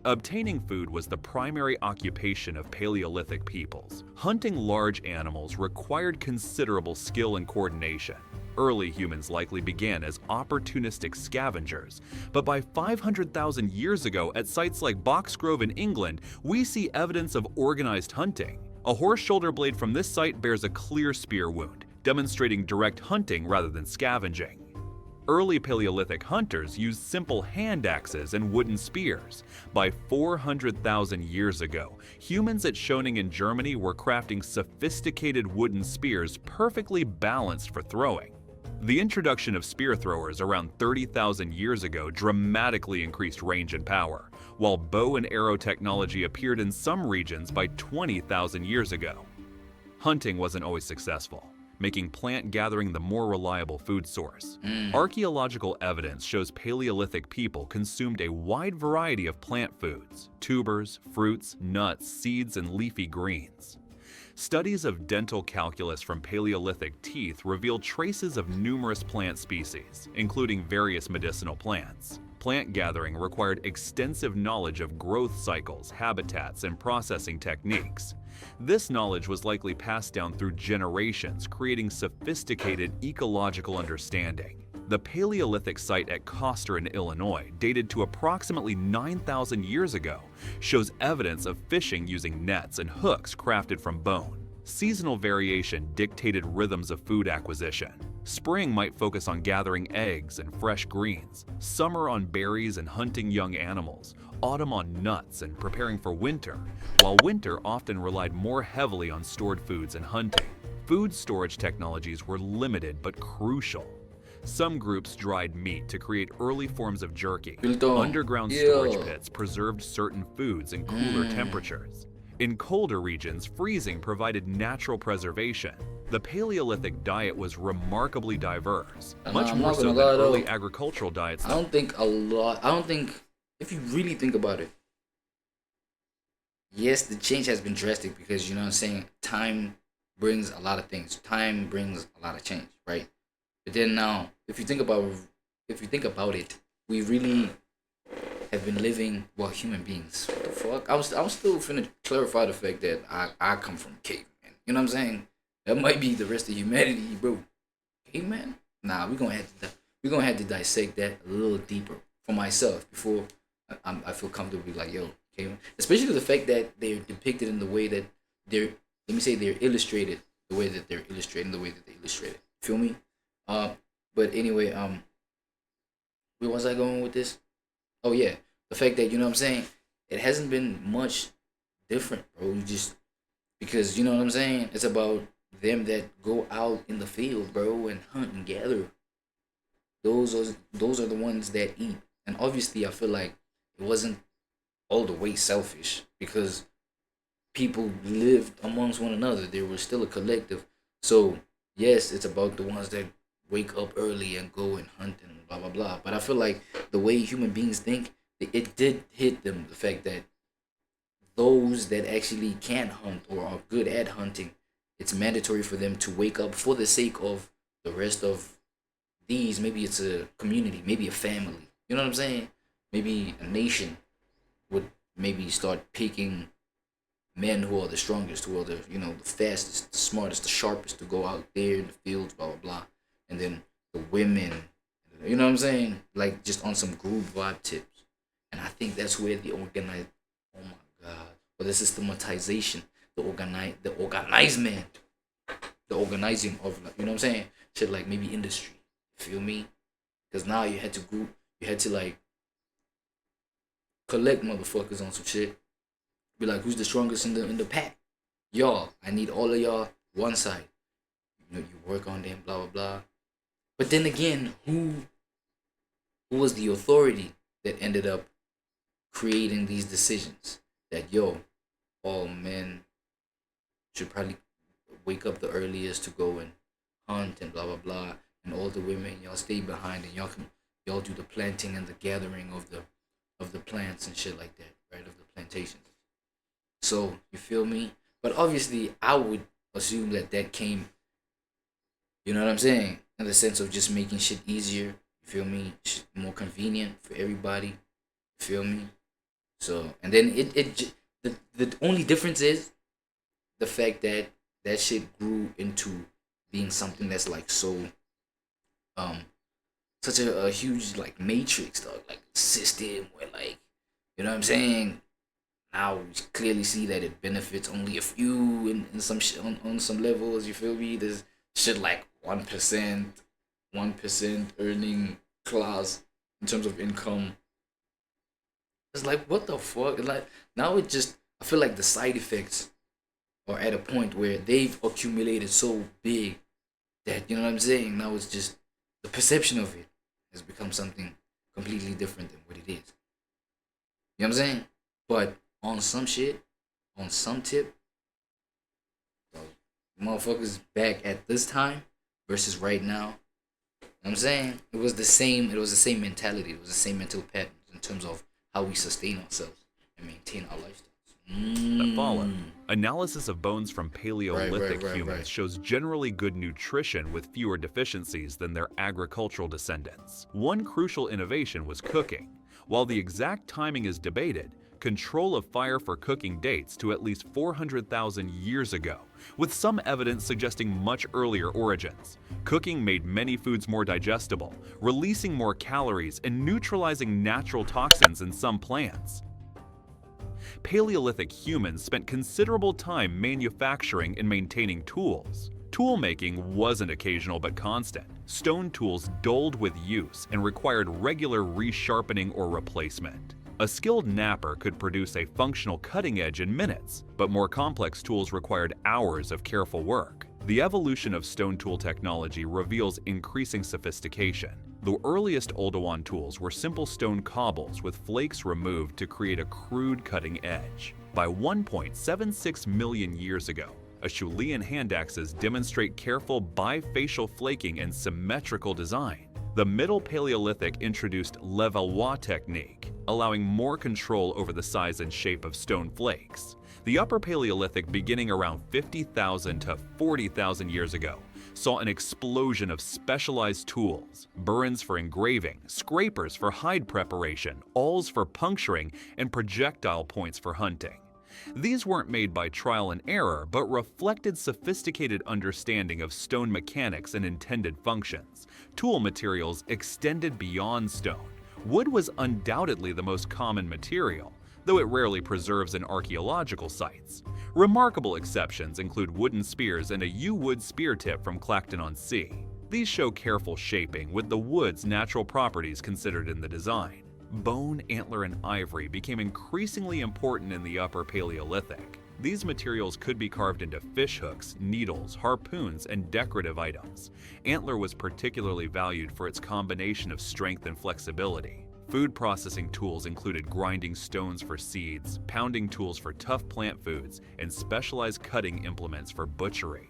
Obtaining food was the primary occupation of Paleolithic peoples. Hunting large animals required considerable skill and coordination. Early humans likely began as opportunistic scavengers, but by 500,000 years ago at sites like Boxgrove in England, we see evidence of organized hunting. A horse shoulder blade from this site bears a clear spear wound, demonstrating direct hunting rather than scavenging. Early Paleolithic hunters used simple hand axes and wooden spears. By 400,000 years ago, humans at Schöning in Germany were crafting sophisticated wooden spears perfectly balanced for throwing. The introduction of spear throwers around 30,000 years ago dramatically increased range and power, while bow and arrow technology appeared in some regions by 20,000 years ago. Hunting wasn't always successful, making plant gathering the more reliable food source. Archaeological evidence shows Paleolithic people consumed a wide variety of plant foods: tubers, fruits, nuts, seeds, and leafy greens. Studies of dental calculus from Paleolithic teeth reveal traces of numerous plant species, including various medicinal plants. Plant gathering required extensive knowledge of growth cycles, habitats, and processing techniques. This knowledge was likely passed down through generations, creating sophisticated ecological understanding. The Paleolithic site at Coster in Illinois, dated to approximately 9,000 years ago, shows evidence of fishing using nets and hooks crafted from bone. Seasonal variation dictated rhythms of food acquisition. Spring might focus on gathering eggs and fresh greens, summer on berries and hunting young animals, autumn on nuts and preparing for winter, while winter often relied more heavily on stored foods and hunting. Food storage technologies were limited but crucial. Some groups dried meat to create early forms of jerky. Underground storage pits preserved certain foods in cooler temperatures. In colder regions, freezing provided natural preservation. The Paleolithic diet was remarkably diverse, much more so than early agricultural diets. I don't think, if you really think about it, yes, the change has been drastic because, you know what I'm saying, time brings a lot of things. Time brings a lot of change, right? But then now, if you think about it, we really have been living, well, human beings. What the fuck? I'm still finna clarify the fact that I come from caveman. You know what I'm saying? That might be the rest of humanity, bro. Caveman? Nah, we're gonna have to dissect that a little deeper for myself before I feel comfortable be like, yo, caveman. Especially the fact that they're depicted in the way that they're illustrated, the way that they're illustrated, the way that they illustrated. Feel me? But anyway, where was I going with this? Oh yeah, the fact that, you know what I'm saying, it hasn't been much different, bro. You just, because, you know what I'm saying, it's about them that go out in the field, bro, and hunt and gather. Those are the ones that eat. And obviously, I feel like it wasn't all the way selfish because people lived amongst one another. There was still a collective. So yes, it's about the ones that wake up early and go and hunt and blah blah blah. But I feel like the way human beings think, it did hit them, the fact that those that actually can hunt or are good at hunting, it's mandatory for them to wake up for the sake of the rest of these. Maybe it's a community, maybe a family. You know what I'm saying? Maybe a nation would maybe start picking men who are the strongest, who are the, you know, the fastest, the smartest, the sharpest to go out there in the fields, blah blah blah. And then the women, you know what I'm saying? Like just on some group vibe tips. And I think that's where the organized, oh my God, or the systematization, the organizing of, like, you know what I'm saying? Shit like maybe industry, you feel me? Because now you had to like collect motherfuckers on some shit. Be like, who's the strongest in the pack? Y'all, I need all of y'all one side. You know, you work on them, blah blah blah. But then again, who was the authority that ended up creating these decisions? That, yo, all men should probably wake up the earliest to go and hunt and blah blah blah, and all the women, y'all stay behind and y'all do the planting and the gathering of the plants and shit like that, right? Of the plantations. So, you feel me? But obviously, I would assume that came, you know what I'm saying? In the sense of just making shit easier, you feel me? More convenient for everybody, you feel me? So, and then the only difference is the fact that that shit grew into being something that's like so, such a huge like matrix, dog, like system where like, you know what I'm saying? Now we clearly see that it benefits only a few in some shit on some levels, you feel me? There's shit like 1% earning class in terms of income. It's like, what the fuck? Like, now it just, I feel like the side effects are at a point where they've accumulated so big that, you know what I'm saying? Now it's just, the perception of it has become something completely different than what it is. You know what I'm saying? But on some shit, on some tip, motherfuckers back at this time versus right now, you know what I'm saying? It was the same mentality, it was the same mental patterns in terms of how we sustain ourselves and maintain our lifestyles. That follow. Analysis of bones from Paleolithic humans shows generally good nutrition with fewer deficiencies than their agricultural descendants. One crucial innovation was cooking. While the exact timing is debated, control of fire for cooking dates to at least 400,000 years ago, with some evidence suggesting much earlier origins. Cooking made many foods more digestible, releasing more calories and neutralizing natural toxins in some plants. Paleolithic humans spent considerable time manufacturing and maintaining tools. Tool making wasn't occasional but constant. Stone tools dulled with use and required regular resharpening or replacement. A skilled knapper could produce a functional cutting edge in minutes, but more complex tools required hours of careful work. The evolution of stone tool technology reveals increasing sophistication. The earliest Oldowan tools were simple stone cobbles with flakes removed to create a crude cutting edge. By 1.76 million years ago, Acheulean hand axes demonstrate careful bifacial flaking and symmetrical design. The Middle Paleolithic introduced levallois technique, allowing more control over the size and shape of stone flakes. The Upper Paleolithic, beginning around 50,000 to 40,000 years ago, saw an explosion of specialized tools: burins for engraving, scrapers for hide preparation, awls for puncturing, and projectile points for hunting. These weren't made by trial and error, but reflected sophisticated understanding of stone mechanics and intended functions. Tool materials extended beyond stone. Wood was undoubtedly the most common material, though it rarely preserves in archaeological sites. Remarkable exceptions include wooden spears and a yew-wood spear tip from Clacton-on-Sea. These show careful shaping, with the wood's natural properties considered in the design. Bone, antler, and ivory became increasingly important in the Upper Paleolithic. These materials could be carved into fish hooks, needles, harpoons, and decorative items. Antler was particularly valued for its combination of strength and flexibility. Food processing tools included grinding stones for seeds, pounding tools for tough plant foods, and specialized cutting implements for butchery.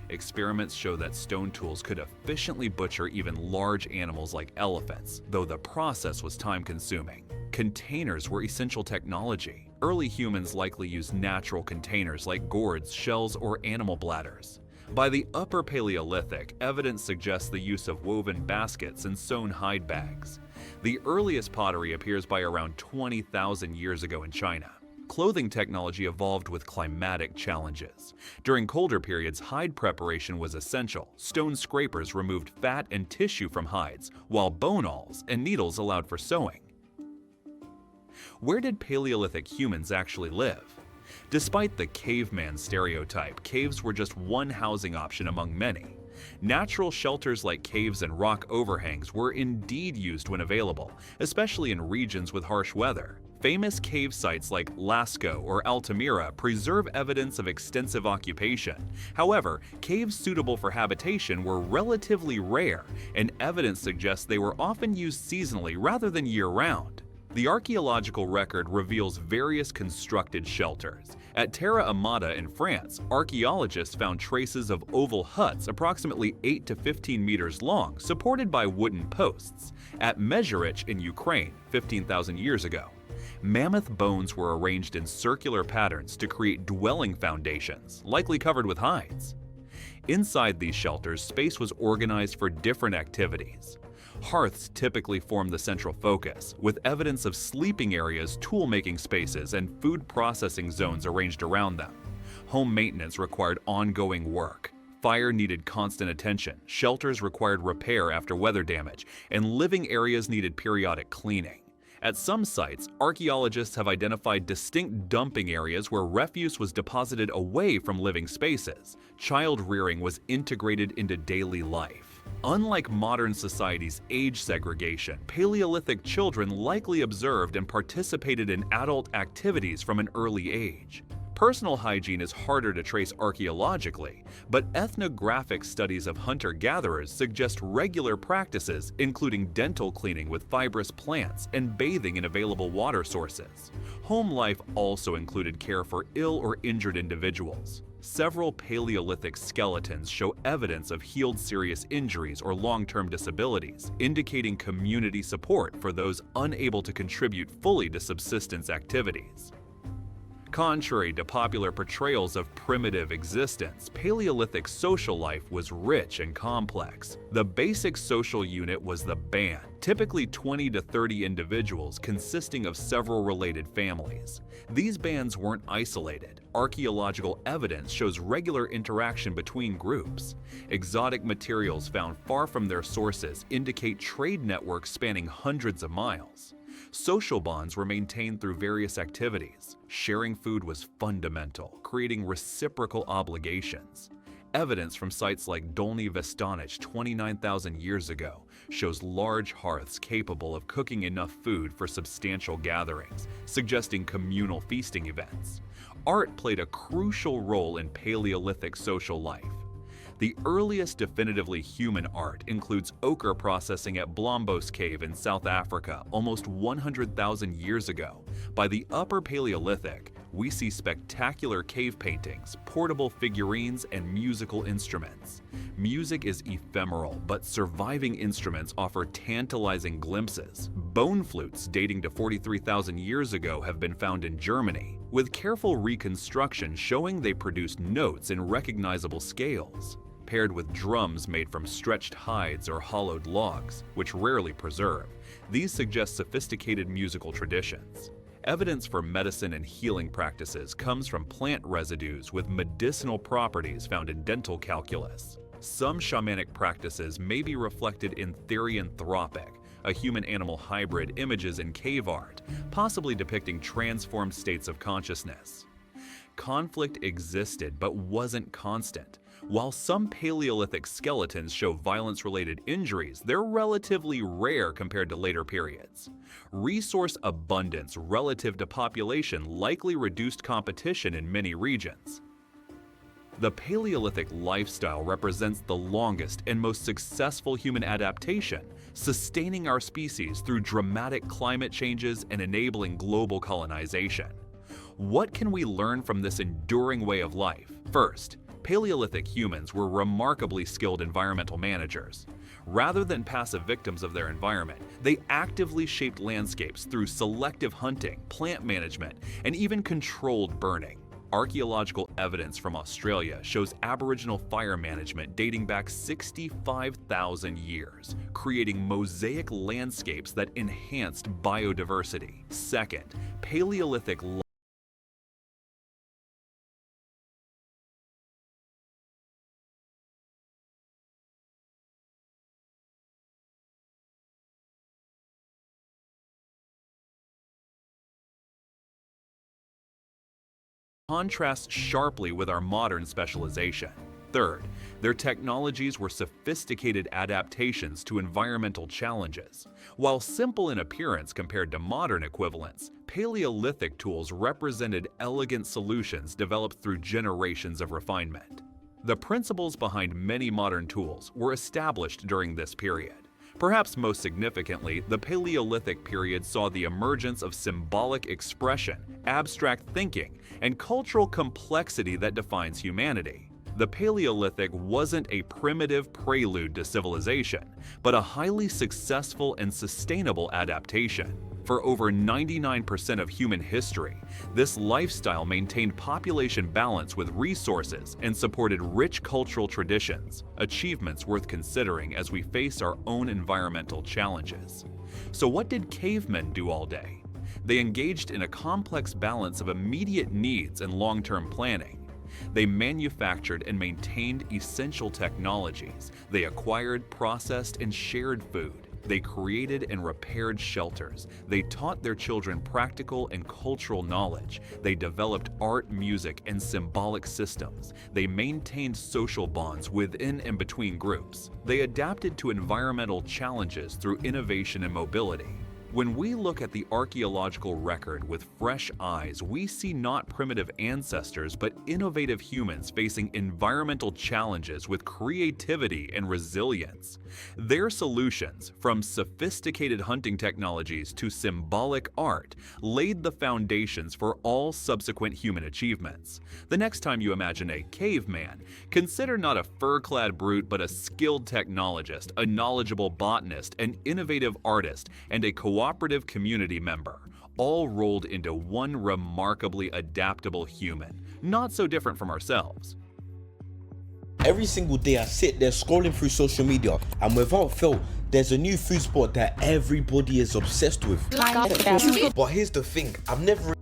Experiments show that stone tools could efficiently butcher even large animals like elephants, though the process was time-consuming. Containers were essential technology. Early humans likely used natural containers like gourds, shells, or animal bladders. By the Upper Paleolithic, evidence suggests the use of woven baskets and sewn hide bags. The earliest pottery appears by around 20,000 years ago in China. Clothing technology evolved with climatic challenges. During colder periods, hide preparation was essential. Stone scrapers removed fat and tissue from hides, while bone awls and needles allowed for sewing. Where did Paleolithic humans actually live? Despite the caveman stereotype, caves were just one housing option among many. Natural shelters like caves and rock overhangs were indeed used when available, especially in regions with harsh weather. Famous cave sites like Lascaux or Altamira preserve evidence of extensive occupation. However, caves suitable for habitation were relatively rare, and evidence suggests they were often used seasonally rather than year-round. The archaeological record reveals various constructed shelters. At Terra Amata in France, archaeologists found traces of oval huts approximately 8 to 15 meters long, supported by wooden posts. At Mezhyrich in Ukraine, 15,000 years ago, Mammoth bones were arranged in circular patterns to create dwelling foundations, likely covered with hides. Inside these shelters, space was organized for different activities. Hearths typically formed the central focus, with evidence of sleeping areas, tool-making spaces, and food processing zones arranged around them. Home maintenance required ongoing work. Fire needed constant attention, shelters required repair after weather damage, and living areas needed periodic cleaning. At some sites, archaeologists have identified distinct dumping areas where refuse was deposited away from living spaces. Child rearing was integrated into daily life. Unlike modern society's age segregation, Paleolithic children likely observed and participated in adult activities from an early age. Personal hygiene is harder to trace archaeologically, but ethnographic studies of hunter-gatherers suggest regular practices, including dental cleaning with fibrous plants and bathing in available water sources. Home life also included care for ill or injured individuals. Several Paleolithic skeletons show evidence of healed serious injuries or long-term disabilities, indicating community support for those unable to contribute fully to subsistence activities. Contrary to popular portrayals of primitive existence, Paleolithic social life was rich and complex. The basic social unit was the band, typically 20 to 30 individuals consisting of several related families. These bands weren't isolated. Archaeological evidence shows regular interaction between groups. Exotic materials found far from their sources indicate trade networks spanning hundreds of miles. Social bonds were maintained through various activities. Sharing food was fundamental, creating reciprocal obligations. Evidence from sites like Dolny Vestanich 29,000 years ago shows large hearths capable of cooking enough food for substantial gatherings, suggesting communal feasting events. Art played a crucial role in Paleolithic social life. The earliest definitively human art includes ochre processing at Blombos Cave in South Africa almost 100,000 years ago. By the Upper Paleolithic, we see spectacular cave paintings, portable figurines, and musical instruments. Music is ephemeral, but surviving instruments offer tantalizing glimpses. Bone flutes dating to 43,000 years ago have been found in Germany, with careful reconstruction showing they produced notes in recognizable scales. Paired with drums made from stretched hides or hollowed logs, which rarely preserve, these suggest sophisticated musical traditions. Evidence for medicine and healing practices comes from plant residues with medicinal properties found in dental calculus. Some shamanic practices may be reflected in therianthropic, a human-animal hybrid, images in cave art, possibly depicting transformed states of consciousness. Conflict existed but wasn't constant. While some Paleolithic skeletons show violence-related injuries, they're relatively rare compared to later periods. Resource abundance relative to population likely reduced competition in many regions. The Paleolithic lifestyle represents the longest and most successful human adaptation, sustaining our species through dramatic climate changes and enabling global colonization. What can we learn from this enduring way of life? First, Paleolithic humans were remarkably skilled environmental managers. Rather than passive victims of their environment, they actively shaped landscapes through selective hunting, plant management, and even controlled burning. Archaeological evidence from Australia shows Aboriginal fire management dating back 65,000 years, creating mosaic landscapes that enhanced biodiversity. Second, Paleolithic contrasts sharply with our modern specialization. Third, their technologies were sophisticated adaptations to environmental challenges. While simple in appearance compared to modern equivalents, Paleolithic tools represented elegant solutions developed through generations of refinement. The principles behind many modern tools were established during this period. Perhaps most significantly, the Paleolithic period saw the emergence of symbolic expression, abstract thinking, and cultural complexity that defines humanity. The Paleolithic wasn't a primitive prelude to civilization, but a highly successful and sustainable adaptation. For over 99% of human history, this lifestyle maintained population balance with resources and supported rich cultural traditions, achievements worth considering as we face our own environmental challenges. So what did cavemen do all day? They engaged in a complex balance of immediate needs and long-term planning. They manufactured and maintained essential technologies. They acquired, processed, and shared food. They created and repaired shelters. They taught their children practical and cultural knowledge. They developed art, music, and symbolic systems. They maintained social bonds within and between groups. They adapted to environmental challenges through innovation and mobility. When we look at the archaeological record with fresh eyes, we see not primitive ancestors, but innovative humans facing environmental challenges with creativity and resilience. Their solutions, from sophisticated hunting technologies to symbolic art, laid the foundations for all subsequent human achievements. The next time you imagine a caveman, consider not a fur-clad brute, but a skilled technologist, a knowledgeable botanist, an innovative artist, and a cooperative community member, all rolled into one remarkably adaptable human, not so different from ourselves. Every single day I sit there scrolling through social media, and without fail, there's a new food spot that everybody is obsessed with. But here's the thing, I've never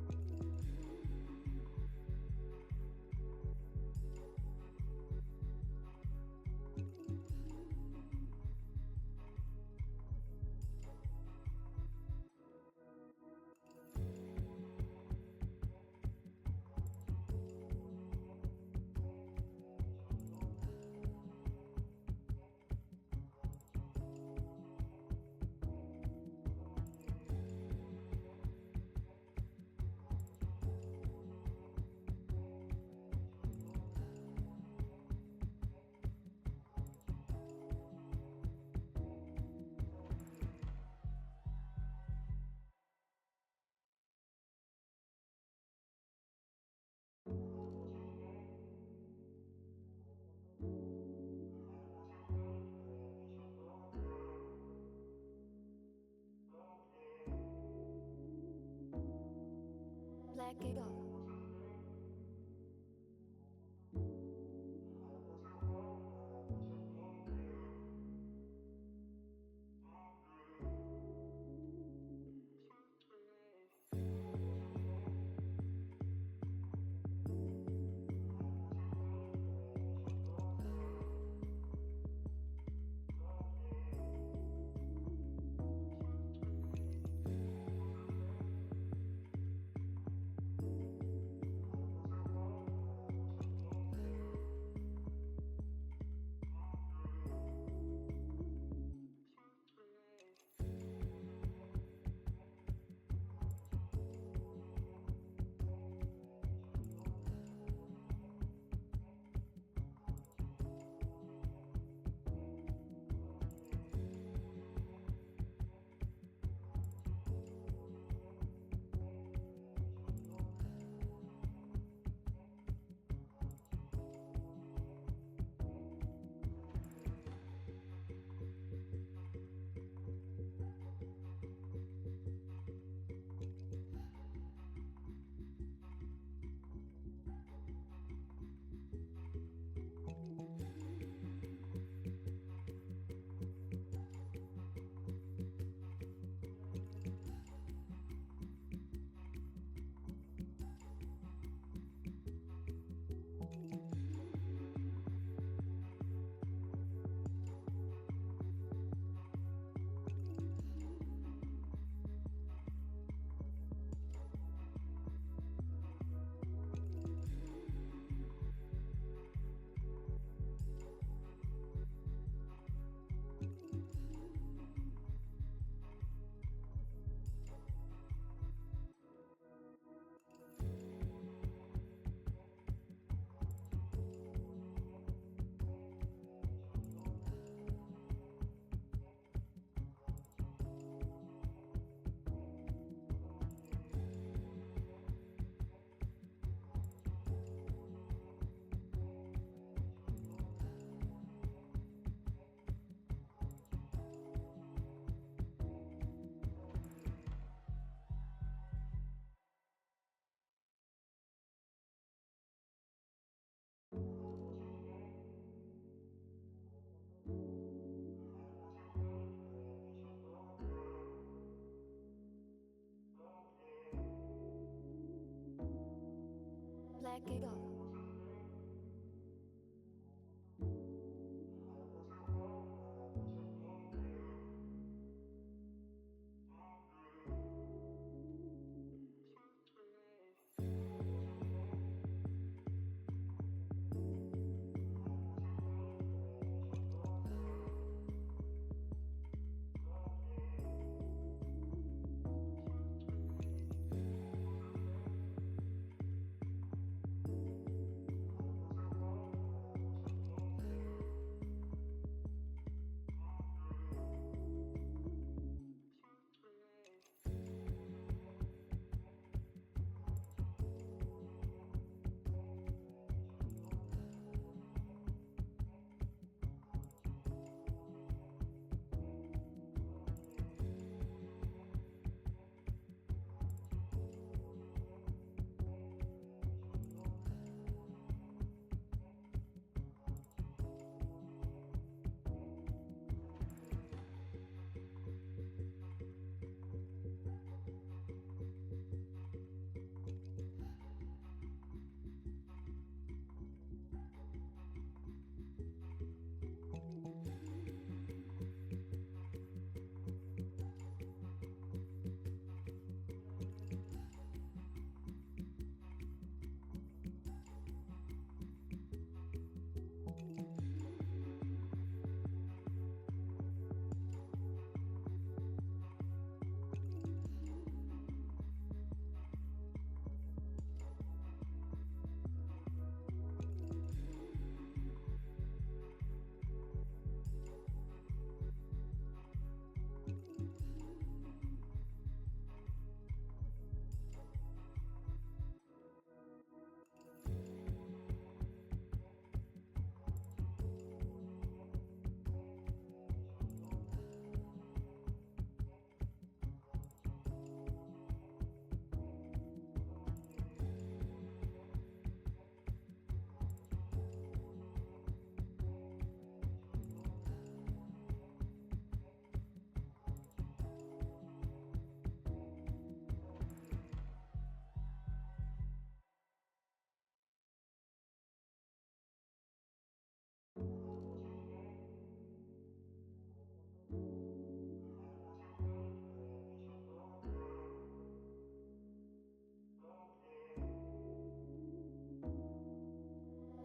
Black Eagle.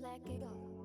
Black Eagle.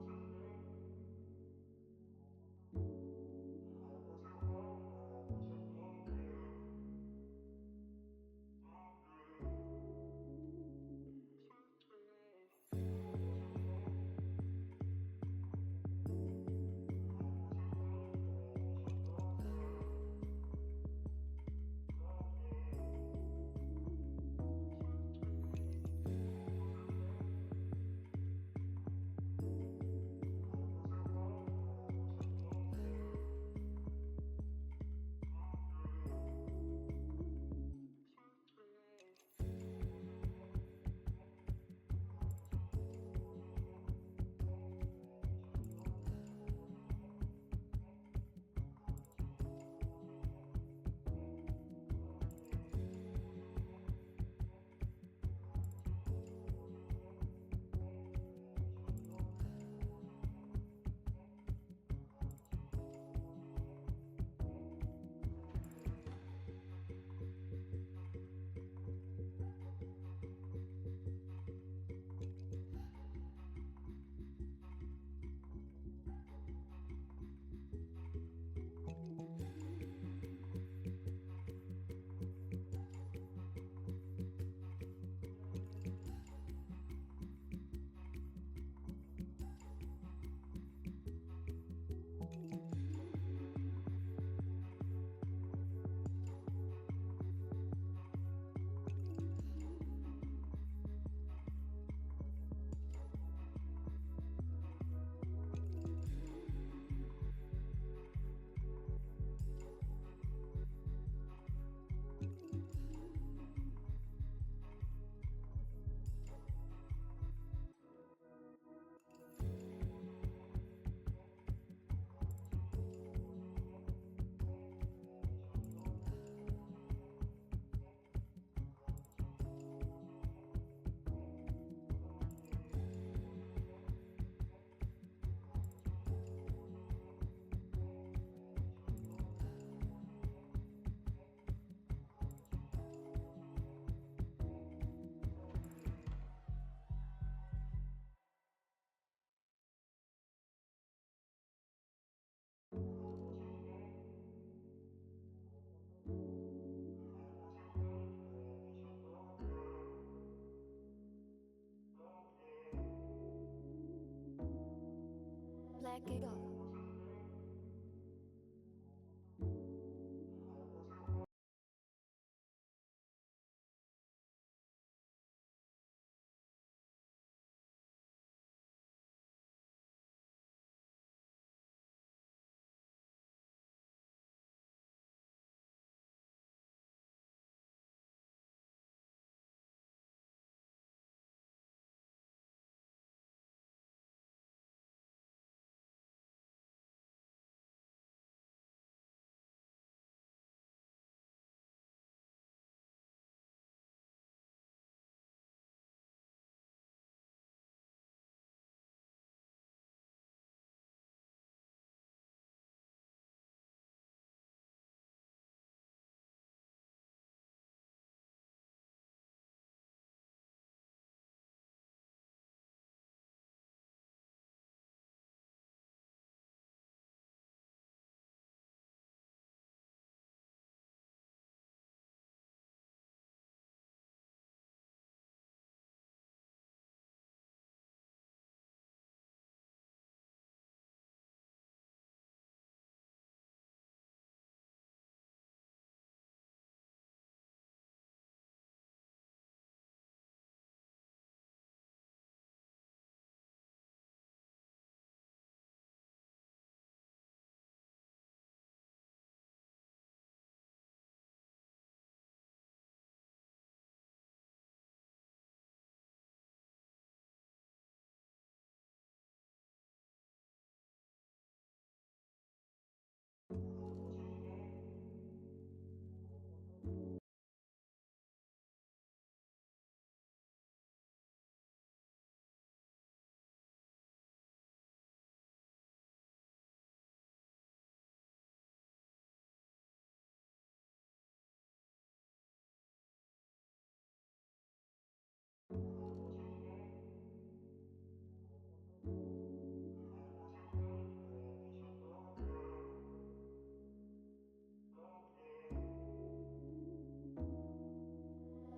Black Eagle.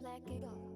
Black Eagle.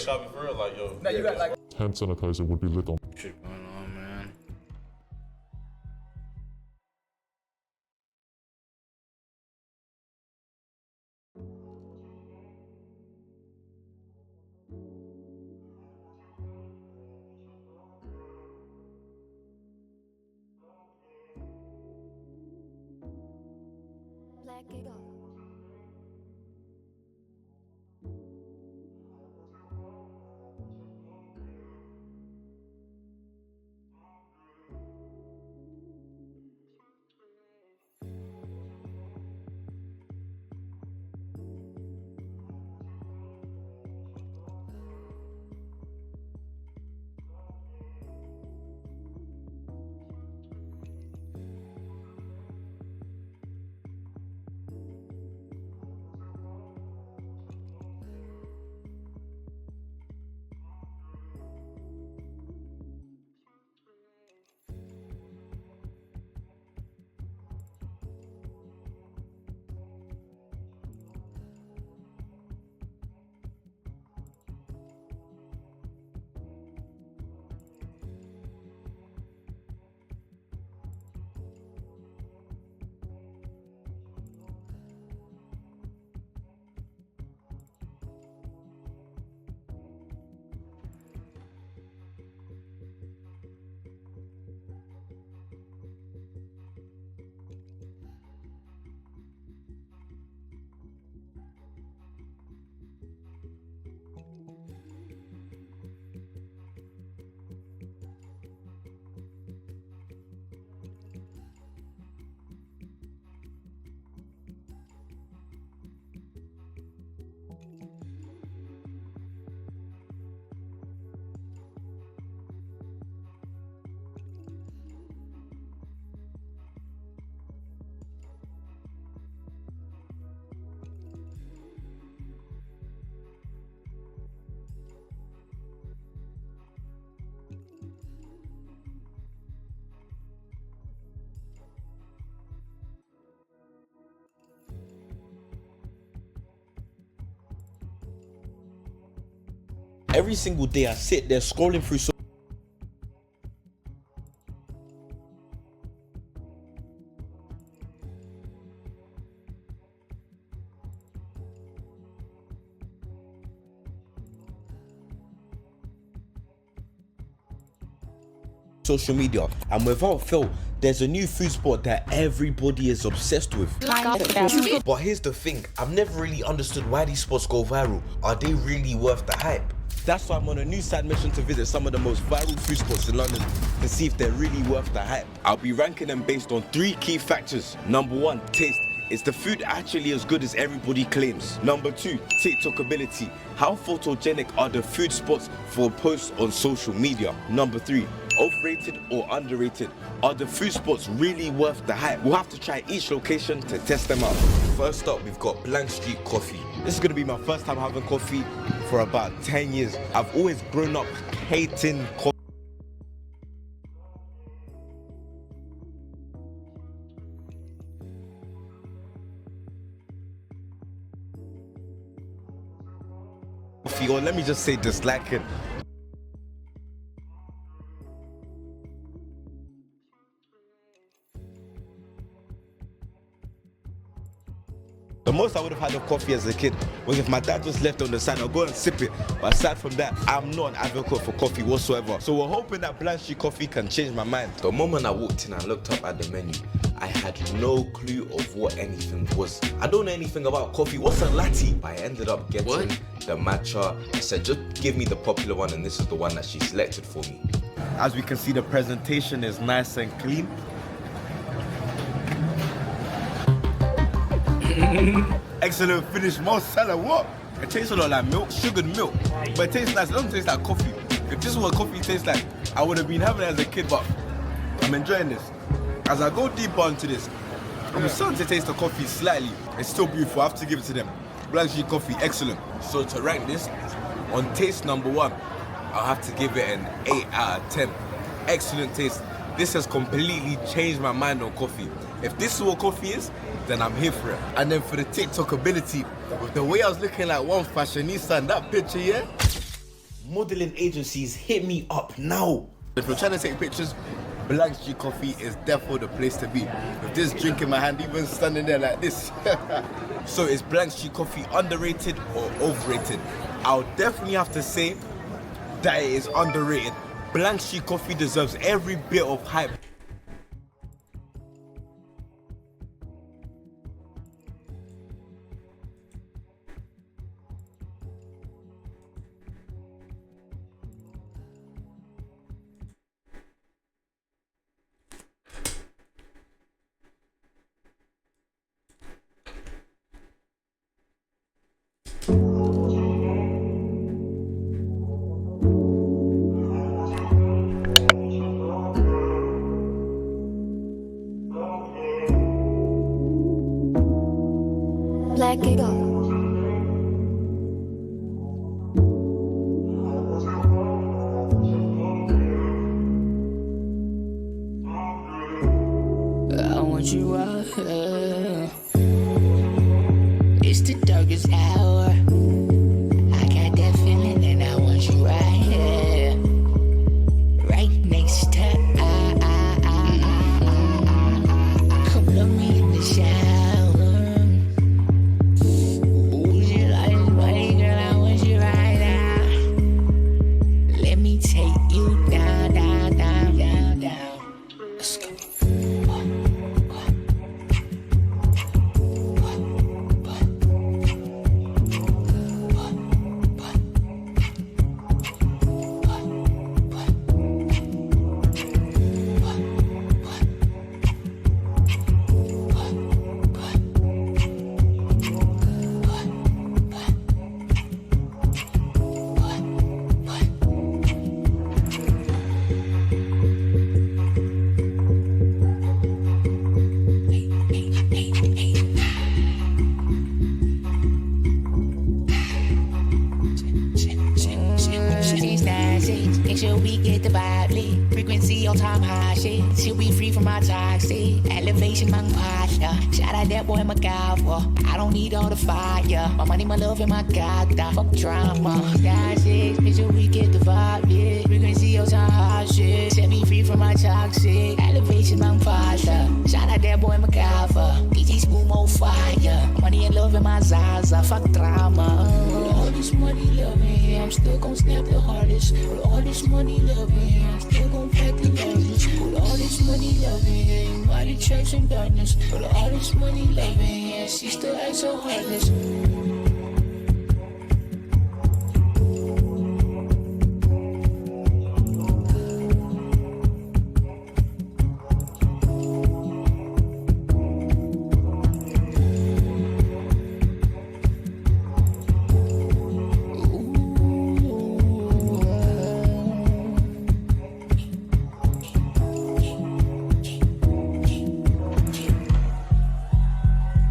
For real, like, yo. Now you got like hand sanitizer would be lit on. Shit going on, man. Every single day I sit there scrolling through social media, and without fail, there's a new food spot that everybody is obsessed with. But here's the thing, I've never really understood why these spots go viral. Are they really worth the hype? That's why I'm on a new side mission to visit some of the most viral food spots in London to see if they're really worth the hype. I'll be ranking them based on 3 key factors. Number 1, taste. Is the food actually as good as everybody claims? Number 2, TikTokability. How photogenic are the food spots for posts on social media? Number 3, overrated or underrated? Are the food spots really worth the hype? We'll have to try each location to test them out. First up, we've got Blank Street Coffee. This is gonna be my first time having coffee for about 10 years. I've always grown up hating coffee. Or let me just say disliking. The most I would have had of coffee as a kid was if my dad just left on the side, I'll go and sip it. But aside from that, I'm not an advocate for coffee whatsoever. So we're hoping that Blank Street Coffee can change my mind. The moment I walked in and looked up at the menu, I had no clue of what anything was. I don't know anything about coffee. What's a latte? I ended up getting the matcha. I said, just give me the popular one, and this is the one that she selected for me. As we can see, the presentation is nice and clean. Excellent finish, Marcella. What? It tastes a lot like milk, sugared milk, but it tastes nice. It doesn't taste like coffee. If this is what coffee tastes like, I would have been having it as a kid, but I'm enjoying this. As I go deeper into this, I'm starting to taste the coffee slightly. It's still beautiful, I have to give it to them. Blank Street Coffee, excellent. So to rank this, on taste number 1, I'll have to give it an 8 out of 10. Excellent taste. This has completely changed my mind on coffee. If this is what coffee is, then I'm here for it. And then for the TikTokability, with the way I was looking like one fashionista in that picture, yeah? Modeling agencies, hit me up now. If you're trying to take pictures, Blank Street Coffee is definitely the place to be. With this drink in my hand, even standing there like this. So is Blank Street Coffee underrated or overrated? I'll definitely have to say that it is underrated. Blank Street Coffee deserves every bit of hype. Black it up. I want you out here. It's the darkest hour. I got that feeling and I want you right here. Right next to come love me in the shower. Make sure we get the vibe lit. Frequency on time high shit. She'll be free from my toxic. Elevation, my posture. Shout out that boy, my God, I don't need all the fire. My money, my love, and my God, fuck drama. Yeah, shit. Make sure we get the vibe lit. Frequency on time high shit. Set me free from my toxic. Elevation, my posture. Shout out that boy, my God, DJ's boom on fire. Money and love, and my Zaza. Fuck drama. With all this money, love, I'm still gon' snap the hardest. With all this money, love, I'm still gon' pack the love. this money loving, yeah, mighty church and darkness. But all this money loving, yeah, she still acts so heartless.